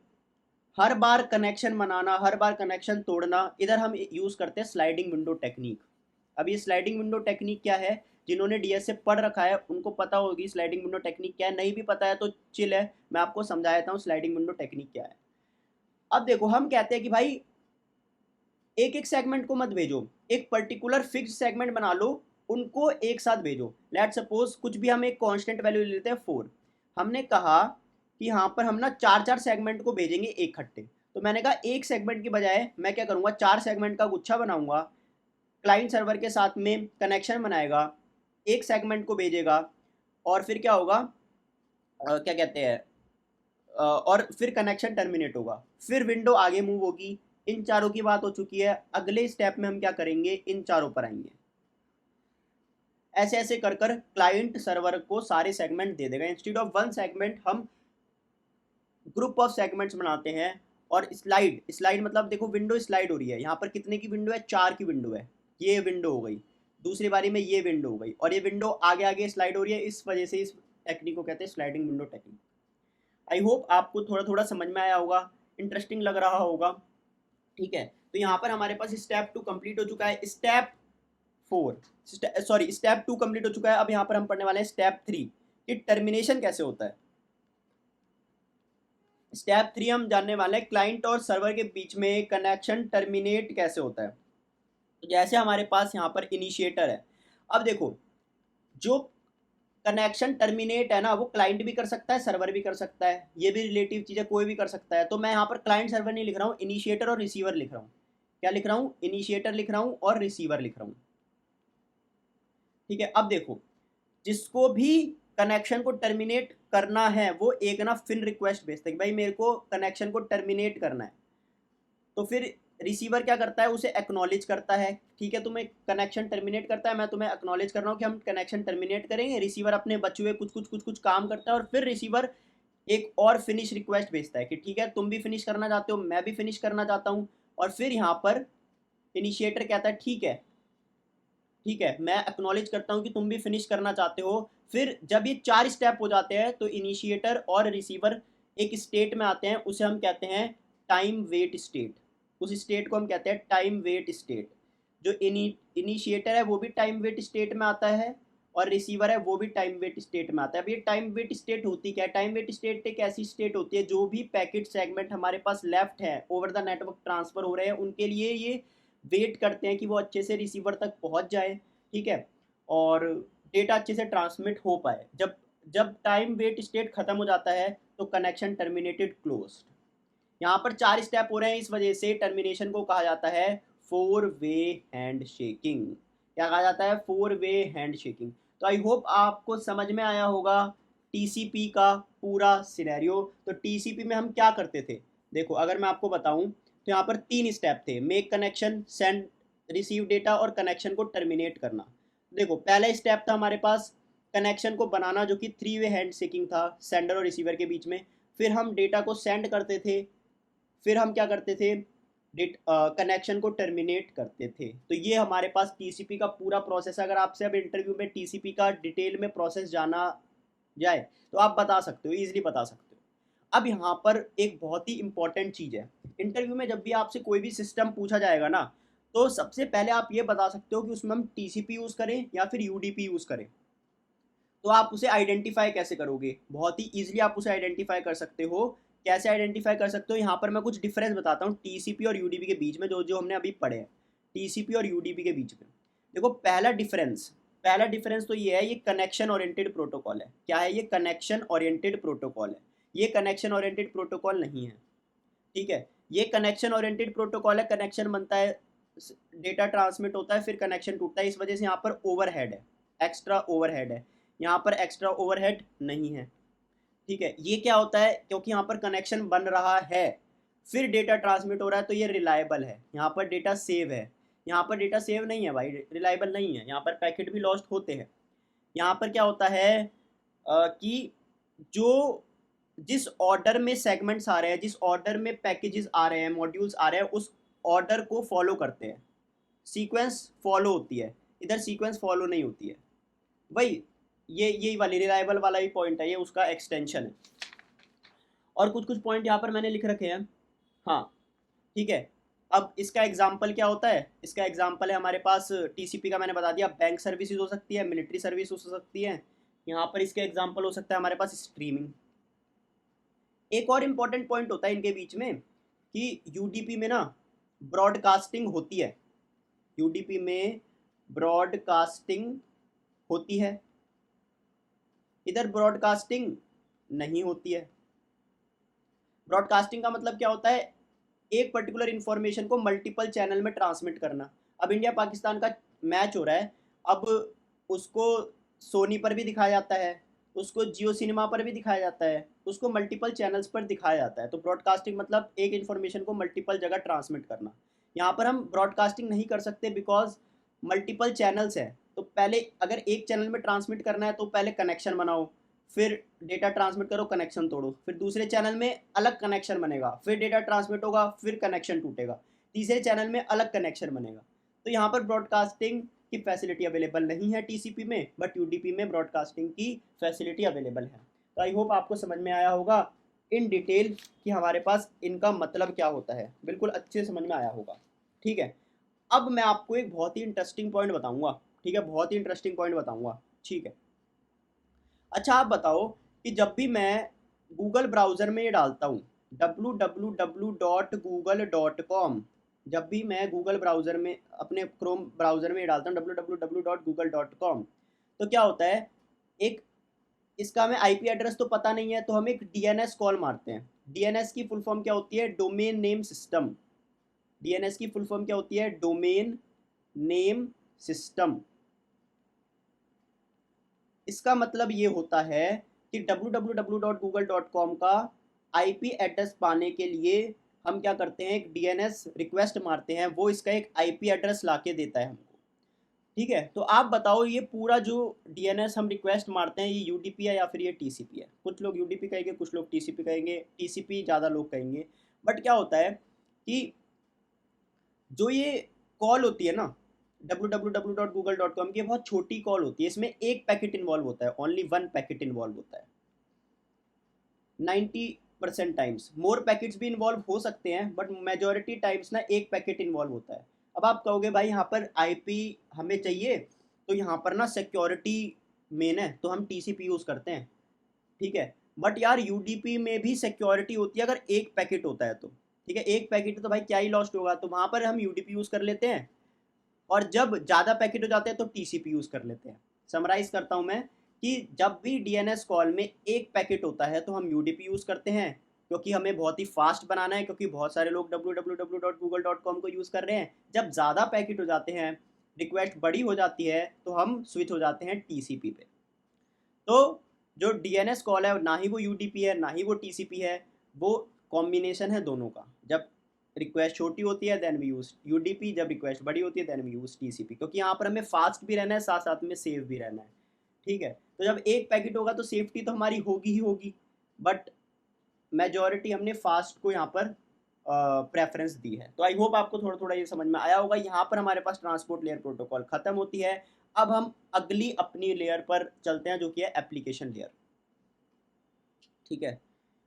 हर बार कनेक्शन बनाना, हर बार कनेक्शन तोड़ना, इधर हम यूज़ करते हैं स्लाइडिंग विंडो टेक्निक। अब ये स्लाइडिंग विंडो टेक्निक क्या है, जिन्होंने डीएसए पढ़ रखा है उनको पता होगी स्लाइडिंग विंडो टेक्निक क्या है, नहीं भी पता है तो चिल है, मैं आपको समझा देता हूँ स्लाइडिंग विंडो टेक्निक क्या है। अब देखो हम कहते हैं कि भाई एक एक सेगमेंट को मत भेजो, एक पर्टिकुलर फिक्स सेगमेंट बना लो, उनको एक साथ भेजो। लेट सपोज कुछ भी हम एक कांस्टेंट वैल्यू ले लेते हैं 4। हमने कहा कि यहाँ पर हम ना 4 4 सेगमेंट को भेजेंगे एक खट्टे। तो मैंने कहा एक सेगमेंट की बजाय मैं क्या करूँगा, 4 सेगमेंट का गुच्छा बनाऊंगा, क्लाइंट सर्वर के साथ में कनेक्शन बनाएगा, एक सेगमेंट को भेजेगा, और फिर क्या होगा, क्या कहते हैं, और फिर कनेक्शन टर्मिनेट होगा, फिर विंडो आगे मूव होगी। इन चारों की बात हो चुकी है, अगले स्टेप में हम क्या करेंगे, इन चारों पर आएंगे। ऐसे ऐसे कर कर क्लाइंट सर्वर को सारे सेगमेंट दे देगा। इंस्टेड ऑफ 1 सेगमेंट हम ग्रुप ऑफ सेगमेंट्स बनाते हैं। और स्लाइड, स्लाइड मतलब देखो विंडो स्लाइड हो रही है, यहाँ पर कितने की विंडो है, 4 की विंडो है, ये विंडो हो गई, दूसरी बारी में ये विंडो हो गई, और ये विंडो आगे आगे स्लाइड हो रही है, इस वजह से इस टेक्निक को कहते हैं sliding window technique. I hope आपको थोड़ा थोड़ा समझ में आया होगा, इंटरेस्टिंग लग रहा होगा। ठीक है, तो यहाँ पर हमारे पास स्टेप 2 कंप्लीट हो चुका है। स्टेप 2 कंप्लीट हो चुका है। अब यहाँ पर हम पढ़ने वाले हैं स्टेप 3 कि टर्मिनेशन कैसे होता है। स्टेप 3 हम जानने वाले हैं क्लाइंट और सर्वर के बीच में कनेक्शन टर्मिनेट कैसे होता है। तो जैसे हमारे पास यहाँ पर इनिशिएटर है, अब देखो जो कनेक्शन टर्मिनेट है ना वो क्लाइंट भी कर सकता है, सर्वर भी कर सकता है, ये भी रिलेटिव चीज़ है, कोई भी कर सकता है। तो मैं यहाँ पर क्लाइंट सर्वर नहीं लिख रहा हूँ, इनिशिएटर और रिसीवर लिख रहा हूँ। क्या लिख रहा हूँ? इनिशिएटर लिख रहा हूँ और रिसीवर लिख रहा हूँ। ठीक है, अब देखो जिसको भी कनेक्शन को टर्मिनेट करना है वो एक ना फिन रिक्वेस्ट भेजता है कि भाई मेरे को कनेक्शन को टर्मिनेट करना है। तो फिर रिसीवर क्या करता है, उसे एक्नॉलेज करता है। ठीक है, तुम्हें कनेक्शन टर्मिनेट करता है, मैं तुम्हें एक्नॉलेज कर रहा हूँ कि हम कनेक्शन टर्मिनेट करेंगे। रिसीवर अपने बचे हुए कुछ काम करता है और फिर रिसीवर एक और फिनिश रिक्वेस्ट भेजता है कि ठीक है तुम भी फिनिश करना चाहते हो, मैं भी फिनिश करना चाहता हूँ। और फिर यहाँ पर इनिशिएटर कहता है ठीक है मैं एक्नॉलेज करता हूँ कि तुम भी फिनिश करना चाहते हो। फिर जब ये 4 स्टेप हो जाते हैं तो इनिशिएटर और रिसीवर एक स्टेट में आते हैं, उसे हम कहते हैं टाइम वेट स्टेट। उस स्टेट को हम कहते हैं टाइम वेट स्टेट। जो इनिशिएटर है वो भी टाइम वेट स्टेट में आता है और रिसीवर है वो भी टाइम वेट स्टेट में आता है। अब ये टाइम वेट स्टेट होती क्या है? टाइम वेट स्टेट एक ऐसी स्टेट होती है जो भी पैकेट सेगमेंट हमारे पास लेफ्ट है ओवर द नेटवर्क ट्रांसफर हो रहे हैं उनके लिए ये वेट करते हैं कि वो अच्छे से रिसीवर तक पहुंच जाए। ठीक है, और डेटा अच्छे से ट्रांसमिट हो पाए। जब जब टाइम वेट स्टेट खत्म हो जाता है तो कनेक्शन टर्मिनेटेड क्लोज्ड। यहाँ पर 4 स्टेप हो रहे हैं, इस वजह से टर्मिनेशन को कहा जाता है 4 वे हैंड शेकिंग। क्या कहा जाता है? 4 वे हैंड शेकिंग। तो आई होप आपको समझ में आया होगा टीसीपी का पूरा सिनेरियो। तो टीसीपी में हम क्या करते थे, देखो अगर मैं आपको बताऊं तो यहाँ पर 3 स्टेप थे, make connection, send receive data और कनेक्शन को टर्मिनेट करना। देखो पहला स्टेप था हमारे पास कनेक्शन को बनाना जो कि 3 वे हैंड शेकिंग था सेंडर और रिसीवर के बीच में। फिर हम डेटा को सेंड करते थे, फिर हम क्या करते थे, कनेक्शन को टर्मिनेट करते थे। तो ये हमारे पास टीसीपी का पूरा प्रोसेस। अगर आपसे अब इंटरव्यू में टीसीपी का डिटेल में प्रोसेस जाना जाए तो आप बता सकते हो, ईजिली बता सकते हो। अब यहाँ पर एक बहुत ही इंपॉर्टेंट चीज़ है, इंटरव्यू में जब भी आपसे कोई भी सिस्टम पूछा जाएगा ना तो सबसे पहले आप ये बता सकते हो कि उसमें हम टीसीपी यूज़ करें या फिर यूडीपी यूज़ करें। तो आप उसे आइडेंटिफाई कैसे करोगे? बहुत ही ईजिली आप उसे आइडेंटिफाई कर सकते हो। कैसे आइडेंटिफाई कर सकते हो? यहाँ पर मैं कुछ डिफरेंस बताता हूँ टीसीपी और यूडीपी के बीच में, जो जो हमने अभी पढ़े हैं टीसीपी और यूडीपी के बीच में। देखो पहला डिफरेंस तो ये है, ये कनेक्शन ओरिएंटेड प्रोटोकॉल है। क्या है ये? कनेक्शन ओरिएंटेड प्रोटोकॉल है। ये कनेक्शन ओरिएंटेड प्रोटोकॉल नहीं है। ठीक है, ये कनेक्शन ओरिएंटेड प्रोटोकॉल है। कनेक्शन बनता है, डेटा ट्रांसमिट होता है, फिर कनेक्शन टूटता है। इस वजह से यहाँ पर ओवरहेड है, एक्स्ट्रा ओवरहेड है। यहाँ पर एक्स्ट्रा ओवरहेड नहीं है। ठीक है, ये क्या होता है, क्योंकि यहाँ पर कनेक्शन बन रहा है फिर डेटा ट्रांसमिट हो रहा है तो ये रिलायबल है। यहाँ पर डेटा सेव है, यहाँ पर डेटा सेव नहीं है भाई, रिलायबल नहीं है। यहाँ पर पैकेट भी लॉस्ट होते हैं। यहाँ पर क्या होता है कि जो जिस ऑर्डर में सेगमेंट्स आ रहे हैं, जिस ऑर्डर में पैकेजेस आ रहे हैं, मॉड्यूल्स आ रहे हैं, उस ऑर्डर को फॉलो करते हैं। सीक्वेंस फॉलो होती है, इधर सीक्वेंस फॉलो नहीं होती है। भाई ये यही वाली रिलायबल वाला ही पॉइंट है, ये उसका एक्सटेंशन है। और कुछ कुछ पॉइंट यहाँ पर मैंने लिख रखे हैं। हाँ ठीक है, अब इसका एग्जाम्पल क्या होता है? इसका एग्जाम्पल है हमारे पास टीसीपी का, मैंने बता दिया। बैंक सर्विसेज हो सकती है, मिलिट्री सर्विस हो सकती है। यहाँ पर इसके एग्जाम्पल हो सकता है हमारे पास स्ट्रीमिंग। एक और इम्पॉर्टेंट पॉइंट होता है इनके बीच में कि यूडीपी में ना ब्रॉडकास्टिंग होती है। यूडीपी में ब्रॉडकास्टिंग होती है, इधर ब्रॉडकास्टिंग नहीं होती है। ब्रॉडकास्टिंग का मतलब क्या होता है? एक पर्टिकुलर इन्फॉर्मेशन को मल्टीपल चैनल में ट्रांसमिट करना। अब इंडिया पाकिस्तान का मैच हो रहा है, अब उसको सोनी पर भी दिखाया जाता है, उसको जियो सिनेमा पर भी दिखाया जाता है, उसको मल्टीपल चैनल्स पर दिखाया जाता है। तो ब्रॉडकास्टिंग मतलब एक इन्फॉर्मेशन को मल्टीपल जगह ट्रांसमिट करना। यहाँ पर हम ब्रॉडकास्टिंग नहीं कर सकते बिकॉज मल्टीपल चैनल्स हैं। तो पहले अगर एक चैनल में ट्रांसमिट करना है तो पहले कनेक्शन बनाओ, फिर डेटा ट्रांसमिट करो, कनेक्शन तोड़ो, फिर दूसरे चैनल में अलग कनेक्शन बनेगा, फिर डेटा ट्रांसमिट होगा, फिर कनेक्शन टूटेगा, तीसरे चैनल में अलग कनेक्शन बनेगा। तो यहाँ पर ब्रॉडकास्टिंग की फैसिलिटी अवेलेबल नहीं है टीसीपी में, बट यूडीपी में ब्रॉडकास्टिंग की फैसिलिटी अवेलेबल है। तो आई होप आपको समझ में आया होगा इन डिटेल कि हमारे पास इनका मतलब क्या होता है, बिल्कुल अच्छे से समझ में आया होगा। ठीक है, अब मैं आपको एक बहुत ही इंटरेस्टिंग पॉइंट बताऊंगा। ठीक है, बहुत ही इंटरेस्टिंग पॉइंट बताऊंगा। ठीक है, अच्छा आप बताओ कि जब भी मैं गूगल ब्राउज़र में ये डालता हूँ www.google.com, जब भी मैं गूगल ब्राउज़र में अपने क्रोम ब्राउज़र में ये डालता हूँ www.google.com, तो क्या होता है, एक इसका हमें आईपी एड्रेस तो पता नहीं है, तो हम एक डीएनएस कॉल मारते हैं। डीएनएस की फुल फॉर्म क्या होती है? Domain name system. डीएनएस की फुल फॉर्म क्या होती है? Domain name system. इसका मतलब ये होता है कि www.google.com का आईपी एड्रेस पाने के लिए हम क्या करते हैं, एक डीएनएस रिक्वेस्ट मारते हैं, वो इसका एक आईपी एड्रेस लाके देता है हमको। ठीक है, तो आप बताओ ये पूरा जो डीएनएस हम रिक्वेस्ट मारते हैं, ये यूडीपी है या फिर ये टीसीपी है? कुछ लोग यूडीपी कहेंगे, कुछ लोग टीसीपी कहेंगे, टीसीपी ज़्यादा लोग कहेंगे। बट क्या होता है कि जो ये कॉल होती है ना www.google.com की, बहुत छोटी कॉल होती है, इसमें एक पैकेट इन्वॉल्व होता है, ओनली वन पैकेट इन्वॉल्व होता है। 90% टाइम्स मोर पैकेट्स भी इन्वॉल्व हो सकते हैं, बट मेजोरिटी टाइम्स ना एक पैकेट इन्वॉल्व होता है। अब आप कहोगे भाई यहाँ पर आईपी हमें चाहिए, तो यहाँ पर ना सिक्योरिटी मेन है, तो हम टीसीपी यूज़ करते हैं। ठीक है, बट यार यूडीपी में भी सिक्योरिटी होती है अगर एक पैकेट होता है तो। ठीक है, एक पैकेट तो भाई क्या ही लॉस्ट होगा, तो वहाँ पर हम यूडीपी यूज़ कर लेते हैं, और जब ज़्यादा पैकेट हो जाते हैं तो टीसीपी यूज़ कर लेते हैं। समराइज़ करता हूँ मैं कि जब भी डीएनएस कॉल में एक पैकेट होता है तो हम यूडीपी यूज़ करते हैं, क्योंकि हमें बहुत ही फास्ट बनाना है, क्योंकि बहुत सारे लोग www.google.com को यूज़ कर रहे हैं। जब ज़्यादा पैकेट हो जाते हैं, रिक्वेस्ट बड़ी हो जाती है, तो हम स्विच हो जाते हैं टीसीपी पे। तो जो डीएनएस कॉल है ना ही वो यूडीपी है ना ही वो टीसीपी है, वो कॉम्बिनेशन है दोनों का। जब रिक्वेस्ट छोटी होती है देन वी यूज यूडीपी, जब रिक्वेस्ट बड़ी होती है देन वी यूज टीसीपी, क्योंकि यहाँ पर हमें फास्ट भी रहना है, साथ साथ में सेफ भी रहना है। ठीक है, तो जब एक पैकेट होगा तो सेफ्टी तो हमारी होगी ही होगी, बट मेजॉरिटी हमने फास्ट को यहाँ पर प्रेफरेंस दी है। तो आई होप आपको थोड़ा थोड़ा ये समझ में आया होगा। यहाँ पर हमारे पास ट्रांसपोर्ट लेयर प्रोटोकॉल खत्म होती है। अब हम अगली अपनी लेयर पर चलते हैं, जो कि है एप्लीकेशन लेयर। ठीक है,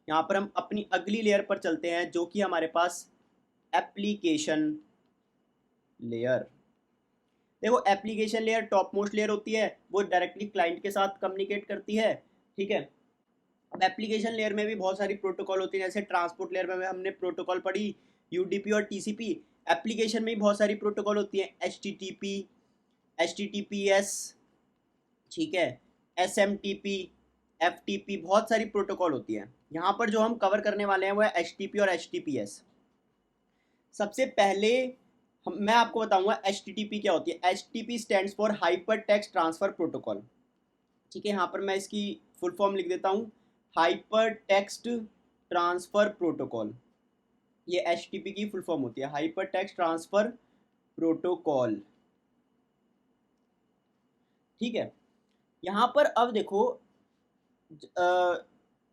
यहाँ पर हम अपनी अगली लेयर पर चलते हैं, जो कि हमारे पास एप्लीकेशन लेयर। देखो, application layer top most layer होती है, वो डायरेक्टली क्लाइंट के साथ कम्युनिकेट करती है। ठीक है, अब एप्लीकेशन लेयर में भी बहुत सारी प्रोटोकॉल होती है, जैसे ट्रांसपोर्ट लेयर में हमने प्रोटोकॉल पढ़ी यूडीपी और टीसीपी। एप्लीकेशन में भी बहुत सारी प्रोटोकॉल होती है, एचटीटीपी, एचटीटीपीएस, ठीक है, एसएमटीपी, एफटीपी, बहुत सारी प्रोटोकॉल होती है। यहाँ पर जो हम कवर करने वाले हैं वो है एचटीपी और एचटीपीएस। सबसे पहले मैं आपको बताऊंगा एचटीटीपी क्या होती है। HTTP stands for hyper text transfer protocol. ठीक है, यहाँ पर मैं इसकी फुल फॉर्म लिख देता हूँ, हाइपर टेक्स्ट ट्रांसफर प्रोटोकॉल। ये एचटीटीपी की फुल फॉर्म होती है, हाइपर टेक्स्ट ट्रांसफर प्रोटोकॉल। ठीक है, यहाँ पर अब देखो,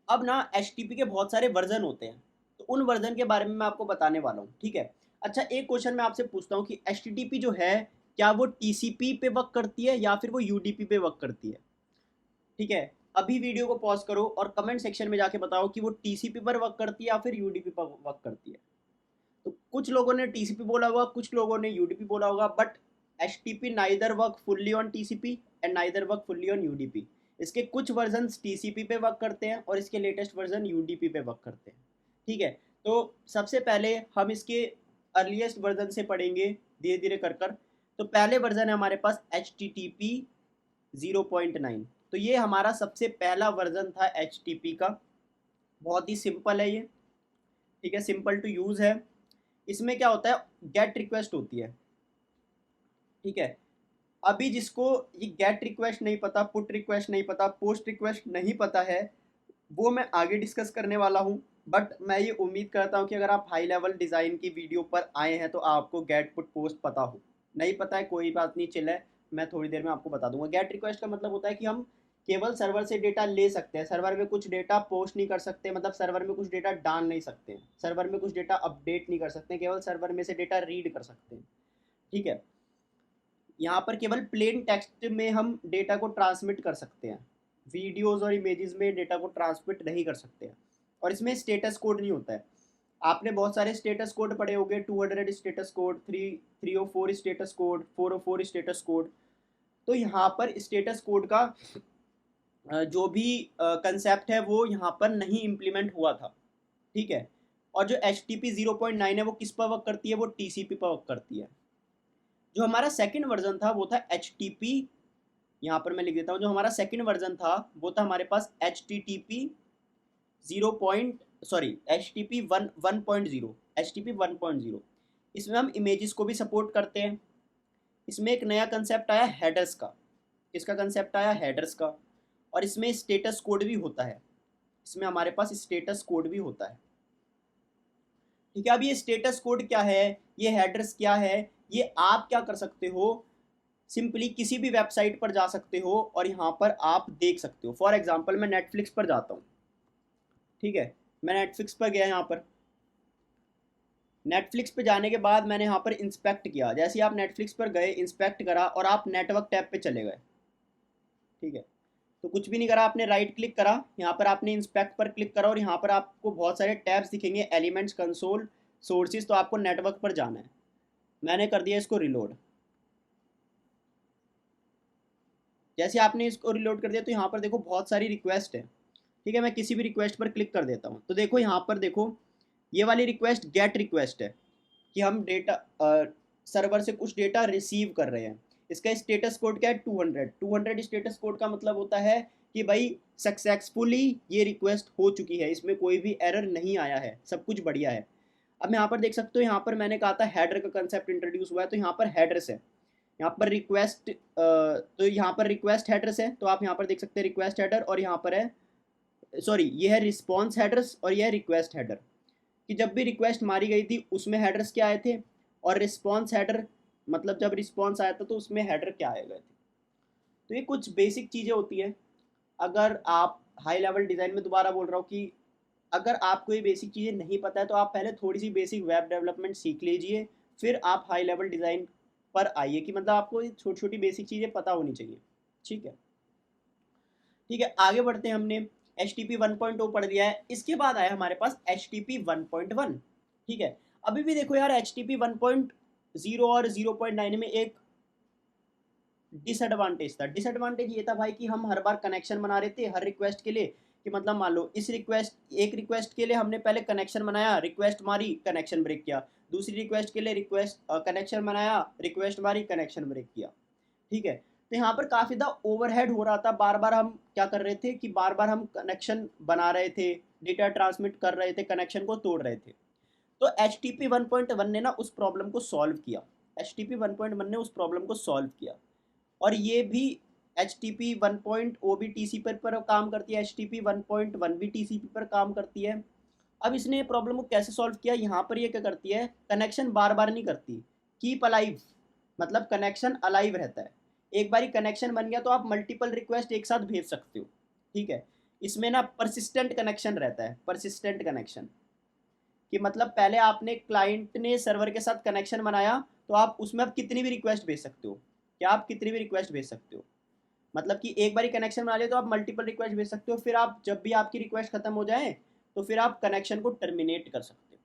अब ना एचटीटीपी के बहुत सारे वर्जन होते हैं, तो उन वर्जन के बारे में मैं आपको बताने वाला हूँ। ठीक है, अच्छा एक क्वेश्चन मैं आपसे पूछता हूँ कि एचटीटीपी जो है, क्या वो टीसीपी पे वर्क करती है या फिर वो यूडीपी पे वर्क करती है? ठीक है, अभी वीडियो को पॉज करो और कमेंट सेक्शन में जाके बताओ कि वो टीसीपी पर वर्क करती है या फिर यूडीपी पर वर्क करती है। तो कुछ लोगों ने टीसीपी बोला होगा, कुछ लोगों ने यूडीपी बोला होगा, but HTTP neither work fully on TCP and neither work fully on UDP. इसके कुछ वर्जन टीसीपी पे वर्क करते हैं और इसके लेटेस्ट वर्जन यूडीपी पे वर्क करते हैं। ठीक है, तो सबसे पहले हम इसके अर्लीस्ट वर्जन से पढ़ेंगे धीरे धीरे कर कर। तो पहले वर्जन है हमारे पास HTTP 0.9। तो ये हमारा सबसे पहला वर्जन था HTTP का, बहुत ही सिंपल है ये। ठीक है, सिंपल टू यूज़ है। इसमें क्या होता है, गेट रिक्वेस्ट होती है। ठीक है, अभी जिसको ये गेट रिक्वेस्ट नहीं पता, पुट रिक्वेस्ट नहीं पता, पोस्ट रिक्वेस्ट नहीं पता है, वो मैं आगे डिस्कस करने वाला हूँ। बट मैं ये उम्मीद करता हूँ कि अगर आप हाई लेवल डिज़ाइन की वीडियो पर आए हैं तो आपको गेट पुट पोस्ट पता हो। नहीं पता है कोई बात नहीं, चिल है, मैं थोड़ी देर में आपको बता दूंगा। गेट रिक्वेस्ट का मतलब होता है कि हम केवल सर्वर से डेटा ले सकते हैं, सर्वर में कुछ डेटा पोस्ट नहीं कर सकते, मतलब सर्वर में कुछ डेटा डाल नहीं सकते, सर्वर में कुछ डेटा अपडेट नहीं कर सकते, केवल सर्वर में से डेटा रीड कर सकते हैं। ठीक है, यहाँ पर केवल प्लेन टेक्स्ट में हम डेटा को ट्रांसमिट कर सकते हैं, वीडियोज़ और इमेजेस में डेटा को ट्रांसमिट नहीं कर सकते हैं। और इसमें स्टेटस कोड नहीं होता है। आपने बहुत सारे स्टेटस कोड पढ़े होंगे, 200 status code, 304 status code, 404 status code. तो यहाँ पर स्टेटस कोड का जो भी कंसेप्ट है वो यहाँ पर नहीं इम्प्लीमेंट हुआ था, ठीक है। और जो HTTP 0.9 है वो किस पर वर्क करती है, वो TCP पर वर्क करती है। जो हमारा सेकंड वर्जन था वो था HTTP, यहाँ पर मैं लिख देता हूँ, जो हमारा सेकंड वर्जन था वो था हमारे पास HTTP 1.0, HTTP 1.0। इसमें हम इमेजेस को भी सपोर्ट करते हैं। इसमें एक नया कंसेप्ट आया हेडर्स का। किसका कंसेप्ट आया, हेडर्स का। और इसमें स्टेटस कोड भी होता है, इसमें हमारे पास स्टेटस कोड भी होता है, ठीक है। अब ये स्टेटस कोड क्या है, ये हेडर्स क्या है, ये आप क्या कर सकते हो, सिंपली किसी भी वेबसाइट पर जा सकते हो और यहाँ पर आप देख सकते हो। फॉर एग्जांपल मैं नेटफ्लिक्स पर जाता हूँ, ठीक है। मैं नेटफ्लिक्स पर गया, यहाँ पर नेटफ्लिक्स पे जाने के बाद मैंने यहाँ पर इंस्पेक्ट किया। जैसे ही आप नेटफ्लिक्स पर गए, इंस्पेक्ट करा और आप नेटवर्क टैब पे चले गए, ठीक है। तो कुछ भी नहीं करा, आपने राइट क्लिक करा, यहाँ पर आपने इंस्पेक्ट पर क्लिक करा और यहाँ पर आपको बहुत सारे टैब्स दिखेंगे, एलिमेंट्स, कंसोल, सोर्सेज। तो आपको नेटवर्क पर जाना है। मैंने कर दिया इसको रिलोड। जैसे आपने इसको रिलोड कर दिया तो यहाँ पर देखो बहुत सारी रिक्वेस्ट है, ठीक है। मैं किसी भी रिक्वेस्ट पर क्लिक कर देता हूँ तो देखो यहाँ पर देखो ये वाली रिक्वेस्ट गेट रिक्वेस्ट है कि हम डेटा सर्वर से कुछ डेटा रिसीव कर रहे हैं। इसका स्टेटस कोड क्या है, 200 स्टेटस कोड का मतलब होता है कि भाई सक्सेसफुली ये रिक्वेस्ट हो चुकी है, इसमें कोई भी एरर नहीं आया है, सब कुछ बढ़िया है। अब मैं यहाँ पर देख सकते हो, यहाँ पर मैंने कहा था हेडर का कंसेप्ट इंट्रोड्यूस हुआ है, तो यहाँ पर हेडर्स है, यहाँ पर रिक्वेस्ट, तो यहाँ पर रिक्वेस्ट हेडर्स है, तो आप यहाँ पर देख सकते हैं रिक्वेस्ट हेडर, और यहाँ पर है, सॉरी ये है रिस्पॉन्स हेडर्स और ये है रिक्वेस्ट हेडर, कि जब भी रिक्वेस्ट मारी गई थी उसमें हेडर्स क्या आए थे, और रिस्पॉन्स हेडर मतलब जब रिस्पॉन्स आया था तो उसमें हेडर क्या आए गए थे। तो ये कुछ बेसिक चीज़ें होती है। अगर आप हाई लेवल डिज़ाइन में, दोबारा बोल रहा हूँ कि अगर आपको ये बेसिक चीज़ें नहीं पता है तो आप पहले थोड़ी सी बेसिक वेब डेवलपमेंट सीख लीजिए, फिर आप हाई लेवल डिज़ाइन पर आइए, कि मतलब आपको ये छोटी छोटी बेसिक चीज़ें पता होनी चाहिए, ठीक है। ठीक है, आगे बढ़ते हैं। हमने HTTP 1.0 पढ़ लिया है, इसके बाद आया हमारे पास HTTP 1.1, ठीक है। अभी भी देखो यार, HTTP 1.0 और 0.9 में एक डिसएडवांटेज था। डिसएडवांटेज ये था भाई कि हम हर बार कनेक्शन बना रहे थे हर रिक्वेस्ट के लिए, कि मतलब मान लो इस एक रिक्वेस्ट के लिए हमने पहले कनेक्शन बनाया, रिक्वेस्ट मारी, कनेक्शन ब्रेक किया, दूसरी रिक्वेस्ट के लिए रिक्वेस्ट कनेक्शन बनाया, रिक्वेस्ट मारी, कनेक्शन ब्रेक किया, ठीक है। तो यहाँ पर काफ़ी ज़्यादा ओवरहेड हो रहा था, बार बार हम क्या कर रहे थे कि बार बार हम कनेक्शन बना रहे थे, डेटा ट्रांसमिट कर रहे थे, कनेक्शन को तोड़ रहे थे। तो HTTP 1.1 ने ना उस प्रॉब्लम को सॉल्व किया। HTTP 1.1 ने उस प्रॉब्लम को सॉल्व किया, और ये भी HTTP 1.0 भी TCP पर काम करती है, HTTP 1.1 भी TCP पर काम करती है। अब इसने ये प्रॉब्लम को कैसे सॉल्व किया, यहाँ पर ये क्या करती है, कनेक्शन बार बार नहीं करती, कीप अलाइव, मतलब कनेक्शन अलाइव रहता है। एक बारी कनेक्शन बन गया तो आप मल्टीपल रिक्वेस्ट एक साथ भेज सकते हो, ठीक है। इसमें ना परसिस्टेंट कनेक्शन रहता है, परसिस्टेंट कनेक्शन, कि मतलब पहले आपने क्लाइंट ने सर्वर के साथ कनेक्शन बनाया तो आप उसमें अब कितनी भी रिक्वेस्ट भेज सकते हो, क्या आप कितनी भी रिक्वेस्ट भेज सकते हो, मतलब कि एक बारी कनेक्शन बना लिया तो आप मल्टीपल रिक्वेस्ट भेज सकते हो, फिर आप जब भी आपकी रिक्वेस्ट खत्म हो जाए तो फिर आप कनेक्शन को टर्मिनेट कर सकते हो।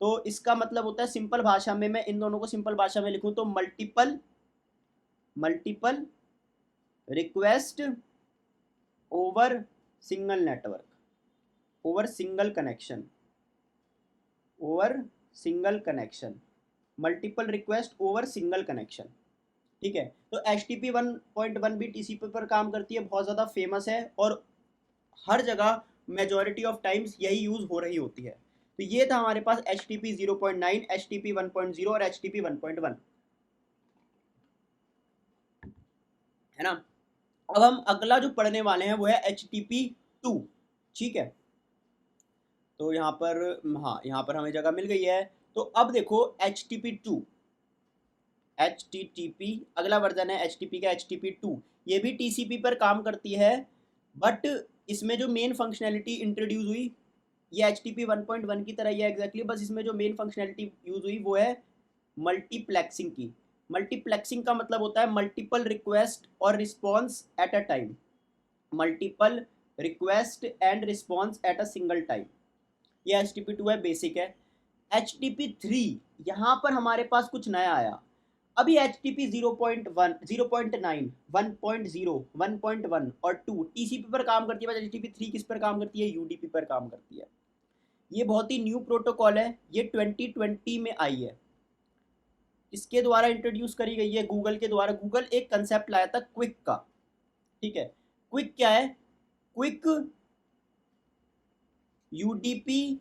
तो इसका मतलब होता है, सिंपल भाषा में मैं इन दोनों को सिंपल भाषा में लिखूं तो multiple multiple request over single network, over single connection, over single connection, multiple request over single connection, ठीक है। तो HTTP 1.1 भी TCP पर काम करती है, बहुत ज़्यादा फेमस है और हर जगह मेजॉरिटी ऑफ टाइम्स यही यूज़ हो रही होती है। तो ये था हमारे पास HTTP 0.9, HTTP 1.0 और HTTP 1.1, है ना। अब हम अगला जो पढ़ने वाले हैं वो है HTTP 2, ठीक है। तो यहाँ पर, हाँ यहाँ पर हमें जगह मिल गई है। तो अब देखो HTTP 2, HTTP अगला वर्जन है HTTP का, HTTP 2, ये भी TCP पर काम करती है, बट इसमें जो मेन फंक्शनैलिटी इंट्रोड्यूस हुई ये HTTP 1.1 की तरह ही है एग्जैक्टली, बस इसमें जो मेन फंक्शनैलिटी यूज हुई वो है मल्टीप्लेक्सिंग की। मल्टीप्लेक्सिंग का मतलब होता है मल्टीपल रिक्वेस्ट और response at a time, multiple request and response at a single time, ये HTTP 2 है, बेसिक है। HTTP 3 यहाँ पर हमारे पास कुछ नया आया। अभी HTTP 0.1, 0.9, 1.0, 1.1 और 2 TCP पर काम करती है, बट HTTP 3 किस पर काम करती है? UDP पर काम करती है। ये बहुत ही न्यू प्रोटोकॉल है, ये 2020 में आई है। इसके द्वारा इंट्रोड्यूस करी गई है गूगल के द्वारा। गूगल एक कंसेप्ट लाया था क्विक का, ठीक है। क्विक क्या है? Quick UDP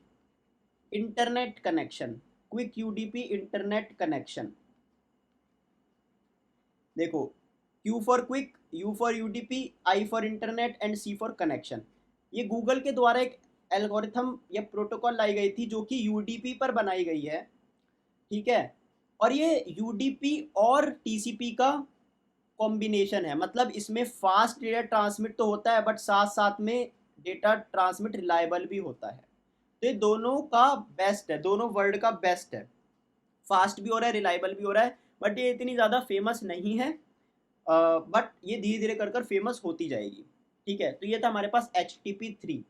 internet connection. Quick UDP internet connection. देखो, Q for quick, U for UDP, I for internet and C for connection. ये गूगल के द्वारा एक एल्गोरिथम या प्रोटोकॉल लाई गई थी जो कि यूडीपी पर बनाई गई है, ठीक है। और ये यूडीपी और टीसीपी का कॉम्बिनेशन है, मतलब इसमें फास्ट डेटा ट्रांसमिट तो होता है, बट साथ साथ में डेटा ट्रांसमिट रिलायबल भी होता है। तो ये दोनों का बेस्ट है, दोनों वर्ल्ड का बेस्ट है। फास्ट भी हो रहा है, रिलायबल भी हो रहा है, बट ये इतनी ज़्यादा फेमस नहीं है, बट ये धीरे धीरे कर कर फेमस होती जाएगी, ठीक है। तो ये था हमारे पास HTTP 3।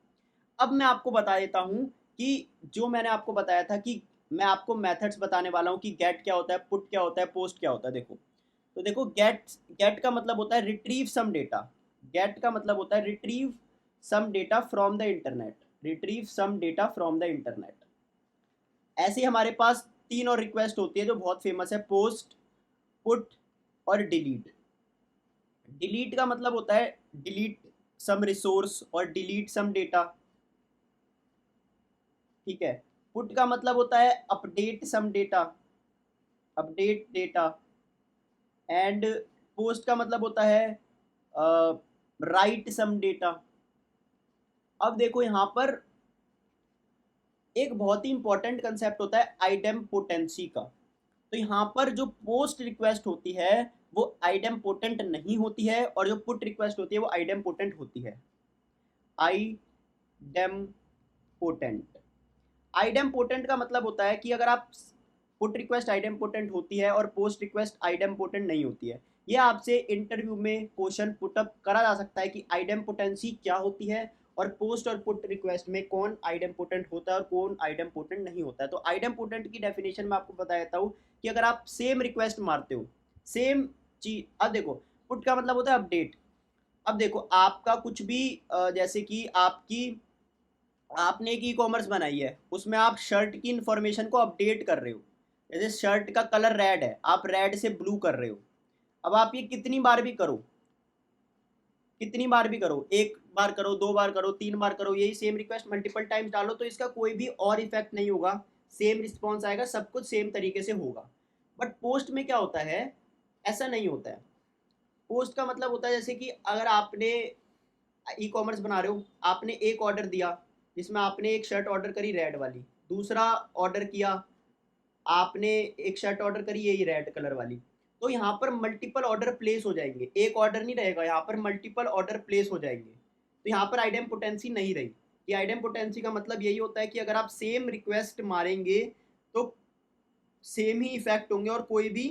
अब मैं आपको बता देता हूँ कि जो मैंने आपको बताया था कि मैं आपको मेथड्स बताने वाला हूँ कि गेट क्या होता है, पुट क्या होता है, पोस्ट क्या होता है। देखो, तो देखो, गेट गेट का मतलब होता है रिट्रीव सम डेटा। गेट का मतलब होता है retrieve some data from the internet. Retrieve some data from the internet. ऐसे ही हमारे पास तीन और रिक्वेस्ट होती है जो बहुत फेमस है, पोस्ट, पुट और डिलीट। डिलीट का मतलब होता है डिलीट सम रिसोर्स और डिलीट सम डेटा, ठीक है। पुट का मतलब होता है update some data, update data. And post का मतलब होता है राइट सम डेटा। अब देखो, यहाँ पर एक बहुत ही इंपॉर्टेंट कंसेप्ट होता है आइडेम्पोटेंसी का। तो यहाँ पर जो पोस्ट रिक्वेस्ट होती है वो आइडेम्पोटेंट नहीं होती है, और जो पुट रिक्वेस्ट होती है वो आइडेम्पोटेंट होती है। आइडेम्पोटेंट। आइडेम्पोटेंट का मतलब होता है कि अगर आप पुट रिक्वेस्ट आइडेम्पोटेंट होती है और पोस्ट रिक्वेस्ट आइडेम्पोटेंट नहीं होती है। ये आपसे इंटरव्यू में क्वेश्चन पुटअप करा जा सकता है कि आइडेम्पोटेंसी क्या होती है, और पोस्ट और पुट रिक्वेस्ट में कौन आइडेम्पोटेंट होता है और कौन आइडेम्पोटेंट नहीं होता है। तो आइडेम्पोटेंट की डेफिनेशन मैं आपको बता देता हूँ कि अगर आप सेम रिक्वेस्ट मारते हो, सेम चीज। अब देखो, पुट का मतलब होता है अपडेट। अब देखो, आपका कुछ भी जैसे कि आपने एक ई कॉमर्स बनाई है, उसमें आप शर्ट की इंफॉर्मेशन को अपडेट कर रहे हो। जैसे शर्ट का कलर रेड है, आप रेड से ब्लू कर रहे हो। अब आप ये कितनी बार भी करो, कितनी बार भी करो, एक बार करो, दो बार करो, तीन बार करो, यही सेम रिक्वेस्ट मल्टीपल टाइम्स डालो, तो इसका कोई भी और इफेक्ट नहीं होगा। सेम रिस्पॉन्स आएगा, सब कुछ सेम तरीके से होगा। बट पोस्ट में क्या होता है? ऐसा नहीं होता है। पोस्ट का मतलब होता है जैसे कि अगर आपने ई कॉमर्स बना रहे हो, आपने एक ऑर्डर दिया जिसमें आपने एक शर्ट ऑर्डर करी रेड वाली, दूसरा ऑर्डर किया, आपने एक शर्ट ऑर्डर करी यही रेड कलर वाली। तो यहाँ पर मल्टीपल ऑर्डर प्लेस हो जाएंगे, एक ऑर्डर नहीं रहेगा, यहाँ पर मल्टीपल ऑर्डर प्लेस हो जाएंगे। तो यहाँ पर आइडेम्पोटेंसी नहीं रही। कि आइडेम्पोटेंसी का मतलब यही होता है कि अगर आप सेम रिक्वेस्ट मारेंगे तो सेम ही इफेक्ट होंगे और कोई भी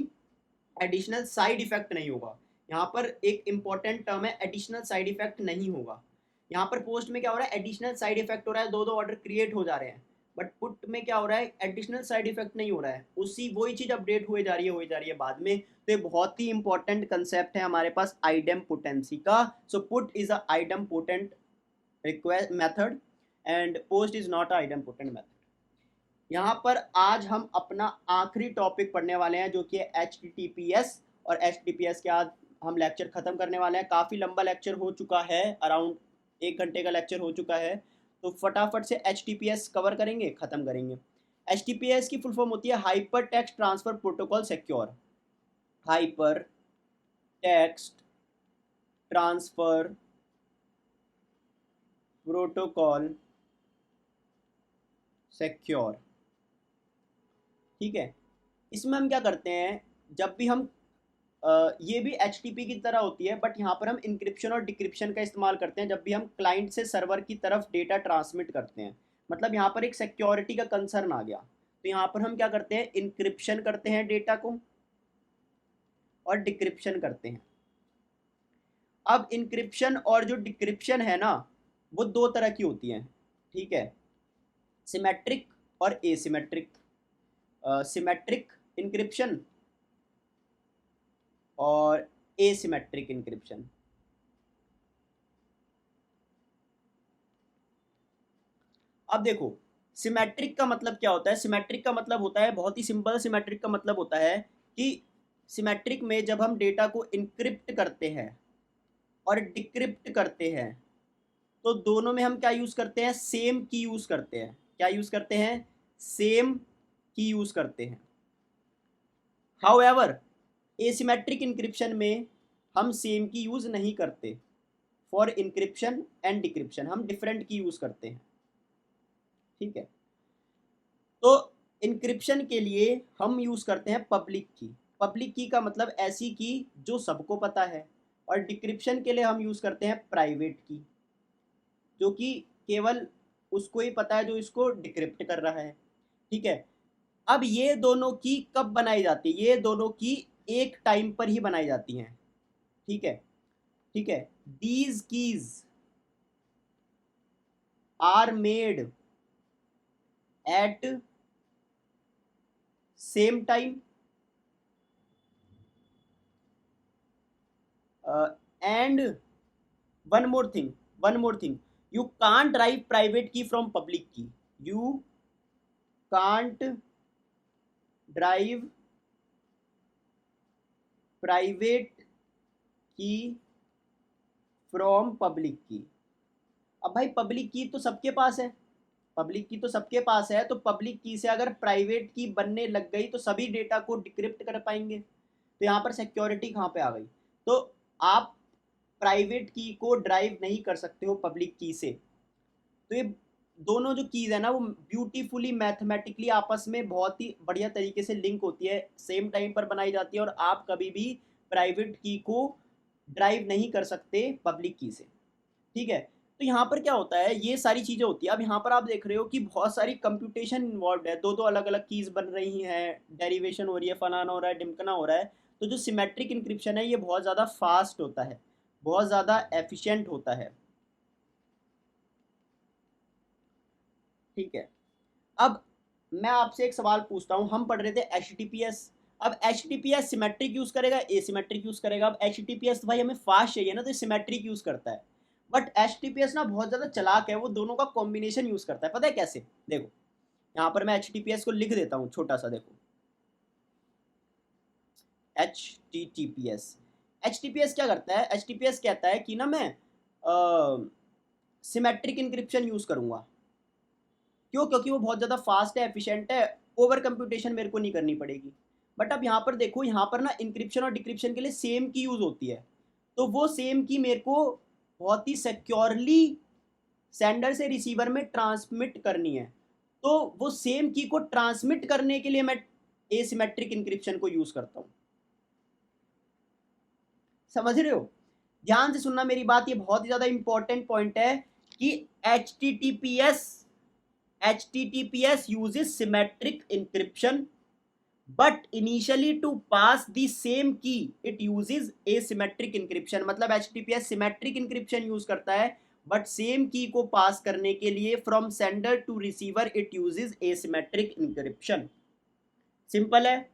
एडिशनल साइड इफेक्ट नहीं होगा। यहाँ पर एक इंपॉर्टेंट टर्म है, एडिशनल साइड इफेक्ट नहीं होगा। यहाँ पर पोस्ट में क्या हो रहा है? एडिशनल साइड इफेक्ट हो रहा है, दो दो ऑर्डर क्रिएट हो जा रहे हैं। बट पुट में क्या हो रहा है? एडिशनल साइड इफेक्ट नहीं हो रहा है, उसी वही चीज अपडेट हुए जा रही है, हो जा रही है बाद में। तो ये बहुत ही इंपॉर्टेंट कंसेप्ट है हमारे पास आइडेम्पोटेंसी का। So put is a idempotent request method and post is not a idempotent method. यहाँ पर आज हम अपना आखिरी टॉपिक पढ़ने वाले हैं जो कि है HTTPS। और HTTPS के बाद हम लेक्चर ख़त्म करने वाले हैं। काफ़ी लंबा लेक्चर हो चुका है, अराउंड 1 घंटे का लेक्चर हो चुका है। तो फटाफट से HTTPS कवर करेंगे, ख़त्म करेंगे। HTTPS की फुल फॉर्म होती है hyper text transfer protocol secure. Hyper text transfer protocol secure, ठीक है। इसमें हम क्या करते हैं, जब भी हम ये भी HTTP की तरह होती है, बट यहाँ पर हम इंक्रिप्शन और डिक्रिप्शन का इस्तेमाल करते हैं जब भी हम क्लाइंट से सर्वर की तरफ डेटा ट्रांसमिट करते हैं। मतलब यहाँ पर एक सिक्योरिटी का कंसर्न आ गया। तो यहाँ पर हम क्या करते हैं? इंक्रिप्शन करते हैं डेटा को और डिक्रिप्शन करते हैं। अब इंक्रिप्शन और जो डिक्रिप्शन है ना, वो दो तरह की होती हैं, ठीक है। सिमेट्रिक और एसिमेट्रिक, सिमेट्रिक इंक्रिप्शन और एसिमेट्रिक इंक्रिप्शन। अब देखो सिमेट्रिक का मतलब क्या होता है। सिमेट्रिक का मतलब होता है बहुत ही सिंपल। सिमेट्रिक का मतलब होता है कि सिमेट्रिक में जब हम डेटा को इनक्रिप्ट करते हैं और डिक्रिप्ट करते हैं तो दोनों में हम क्या यूज़ करते हैं, सेम की यूज़ करते हैं। क्या यूज़ करते हैं, सेम की यूज़ करते हैं। हाउएवर एसिमेट्रिक इंक्रिप्शन में हम सेम की यूज़ नहीं करते। फॉर इंक्रिप्शन एंड डिक्रिप्शन हम डिफरेंट की यूज़ करते हैं। ठीक है, तो इंक्रिप्शन के लिए हम यूज़ करते हैं पब्लिक की। पब्लिक की का मतलब ऐसी की जो सबको पता है, और डिक्रिप्शन के लिए हम यूज़ करते हैं प्राइवेट की, जो कि केवल उसको ही पता है जो इसको डिक्रिप्ट कर रहा है। ठीक है, अब ये दोनों की कब बनाई जाती है, ये दोनों की एक टाइम पर ही बनाई जाती हैं। ठीक है, ठीक है, these keys are made at same time and one more thing, you can't derive private key from public key. You can't derive private key from public key. अब भाई पब्लिक की तो सबके पास है, पब्लिक की तो सबके पास है, तो पब्लिक की से अगर प्राइवेट की बनने लग गई तो सभी डेटा को डिक्रिप्ट कर पाएंगे। तो यहाँ पर सिक्योरिटी कहाँ पे आ गई। तो आप प्राइवेट की को ड्राइव नहीं कर सकते हो पब्लिक की से। तो ये दोनों जो कीज़ है ना वो ब्यूटीफुली मैथमेटिकली आपस में बहुत ही बढ़िया तरीके से लिंक होती है, सेम टाइम पर बनाई जाती है, और आप कभी भी प्राइवेट की को ड्राइव नहीं कर सकते पब्लिक की से। ठीक है, तो यहाँ पर क्या होता है, ये सारी चीज़ें होती है। अब यहाँ पर आप देख रहे हो कि बहुत सारी कंप्यूटेशन इन्वॉल्व है, दो दो अलग अलग कीज़ बन रही हैं, डेरिवेशन हो रही है, फलाना हो रहा है, ढिमकना हो रहा है। तो जो सिमेट्रिक इंक्रिप्शन है ये बहुत ज़्यादा फास्ट होता है, बहुत ज़्यादा एफिशिएंट होता है। ठीक है, अब मैं आपसे एक सवाल पूछता हूँ, हम पढ़ रहे थे HTTPS। अब HTTPS सिमेट्रिक यूज़ करेगा, एसिमेट्रिक यूज़ करेगा। अब HTTPS तो भाई हमें फास्ट चाहिए ना, तो सिमेट्रिक यूज़ करता है। बट HTTPS ना बहुत ज़्यादा चालाक है, वो दोनों का कॉम्बिनेशन यूज़ करता है। पता है कैसे, देखो यहाँ पर मैं HTTPS को लिख देता हूँ छोटा सा, देखो HTTPS क्या करता है। HTTPS कहता है कि ना मैं सिमेट्रिक इंक्रिप्शन यूज़ करूँगा। क्यों, क्योंकि वो बहुत ज़्यादा फास्ट है, एफिशिएंट है, ओवर कंप्यूटेशन मेरे को नहीं करनी पड़ेगी। बट अब यहाँ पर देखो, यहाँ पर ना इंक्रिप्शन और डिक्रिप्शन के लिए सेम की यूज़ होती है, तो वो सेम की मेरे को बहुत ही सिक्योरली सेंडर से रिसीवर में ट्रांसमिट करनी है। तो वो सेम की को ट्रांसमिट करने के लिए मैं एसिमेट्रिक इंक्रिप्शन को यूज़ करता हूँ। समझ रहे हो, ध्यान से सुनना मेरी बात, ये बहुत ही ज़्यादा इंपॉर्टेंट पॉइंट है कि HTTPS uses symmetric encryption, but initially to pass the same key it uses asymmetric encryption। मतलब HTTPS सिमेट्रिक इंक्रिप्शन यूज करता है, बट सेम की को पास करने के लिए from sender to receiver it uses asymmetric encryption. Simple है,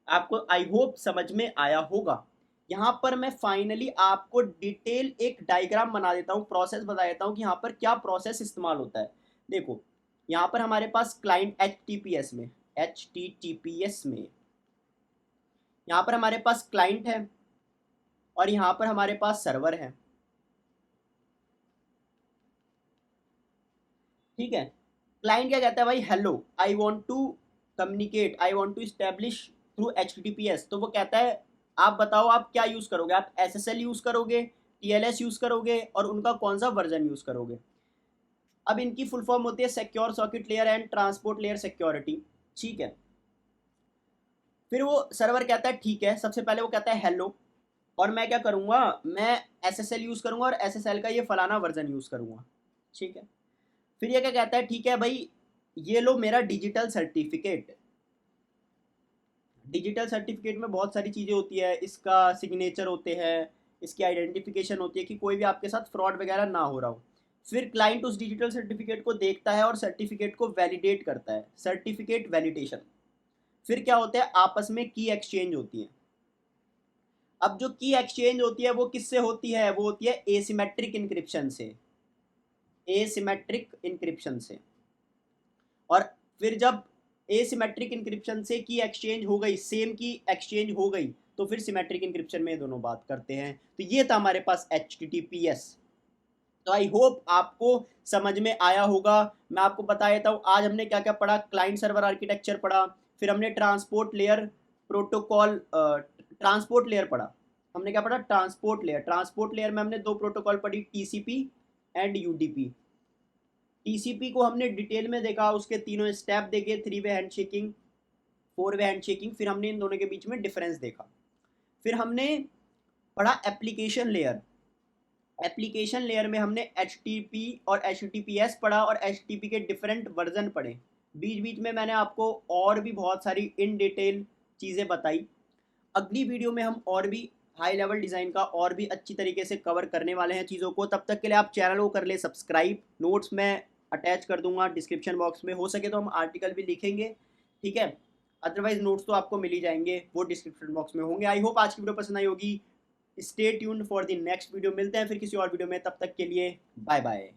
आपको आई होप समझ में आया होगा। यहाँ पर मैं फाइनली आपको डिटेल एक डायग्राम बना देता हूँ, प्रोसेस बता देता हूँ कि यहाँ पर क्या प्रोसेस इस्तेमाल होता है। देखो यहाँ पर हमारे पास क्लाइंट HTTPS में यहाँ पर हमारे पास क्लाइंट है और यहाँ पर हमारे पास सर्वर है। ठीक है, क्लाइंट क्या कहता है भाई, hello I want to communicate, I want to establish through HTTPS। तो वो कहता है आप बताओ आप क्या यूज़ करोगे, आप SSL यूज़ करोगे, TLS यूज़ करोगे, और उनका कौन सा वर्जन यूज़ करोगे। अब इनकी फुल फॉर्म होती है secure socket layer and transport layer security. ठीक है, फिर वो सर्वर कहता है ठीक है, सबसे पहले वो कहता है हेलो, और मैं क्या करूँगा, मैं SSL यूज़ करूँगा और SSL का ये फलाना वर्जन यूज़ करूँगा। ठीक है, फिर ये क्या कहता है, ठीक है भाई ये लो मेरा डिजिटल सर्टिफिकेट। डिजिटल सर्टिफिकेट में बहुत सारी चीज़ें होती है, इसका सिग्नेचर होते हैं, इसकी आइडेंटिफिकेशन होती है कि कोई भी आपके साथ फ्रॉड वगैरह ना हो रहा हो। फिर क्लाइंट उस डिजिटल सर्टिफिकेट को देखता है और सर्टिफिकेट को वैलिडेट करता है, सर्टिफिकेट वैलिडेशन। फिर क्या होता है, आपस में की एक्सचेंज होती है। अब जो की एक्सचेंज होती है वो किससे होती है, वो होती है एसिमेट्रिक इंक्रिप्शन से, एसिमेट्रिक इंक्रिप्शन से। और फिर जब एसिमेट्रिक इंक्रिप्शन से की एक्सचेंज हो गई, सेम की एक्सचेंज हो गई, तो फिर सिमेट्रिक इंक्रिप्शन में ये दोनों बात करते हैं। तो ये था हमारे पास HTTPS। तो आई होप आपको समझ में आया होगा। मैं आपको बता देता हूँ आज हमने क्या क्या पढ़ा। क्लाइंट सर्वर आर्किटेक्चर पढ़ा, फिर हमने transport layer protocol, transport layer पढ़ा। हमने क्या पढ़ा, ट्रांसपोर्ट लेयर। ट्रांसपोर्ट लेयर में हमने दो प्रोटोकॉल पढ़ी, TCP एंड UDP। TCP को हमने डिटेल में देखा, उसके तीनों स्टेप देखे, 3 वे हैंडशेकिंग, 4 वे हैंडशेकिंग। फिर हमने इन दोनों के बीच में डिफरेंस देखा। फिर हमने पढ़ा एप्लीकेशन लेयर। एप्लीकेशन लेयर में हमने HTTP और HTTPS पढ़ा और HTTP के डिफरेंट वर्जन पढ़े। बीच बीच में मैंने आपको और भी बहुत सारी इन डिटेल चीज़ें बताई। अगली वीडियो में हम और भी हाई लेवल डिज़ाइन का और भी अच्छी तरीके से कवर करने वाले हैं चीज़ों को। तब तक के लिए आप चैनल को कर ले सब्सक्राइब। नोट्स मैं अटैच कर दूंगा डिस्क्रिप्शन बॉक्स में, हो सके तो हम आर्टिकल भी लिखेंगे, ठीक है। अदरवाइज नोट्स तो आपको मिल ही जाएंगे, वो डिस्क्रिप्शन बॉक्स में होंगे। आई होप आज की वीडियो पसंद आई होगी। Stay tuned for the next video. मिलते हैं फिर किसी और वीडियो में, तब तक के लिए बाय बाय।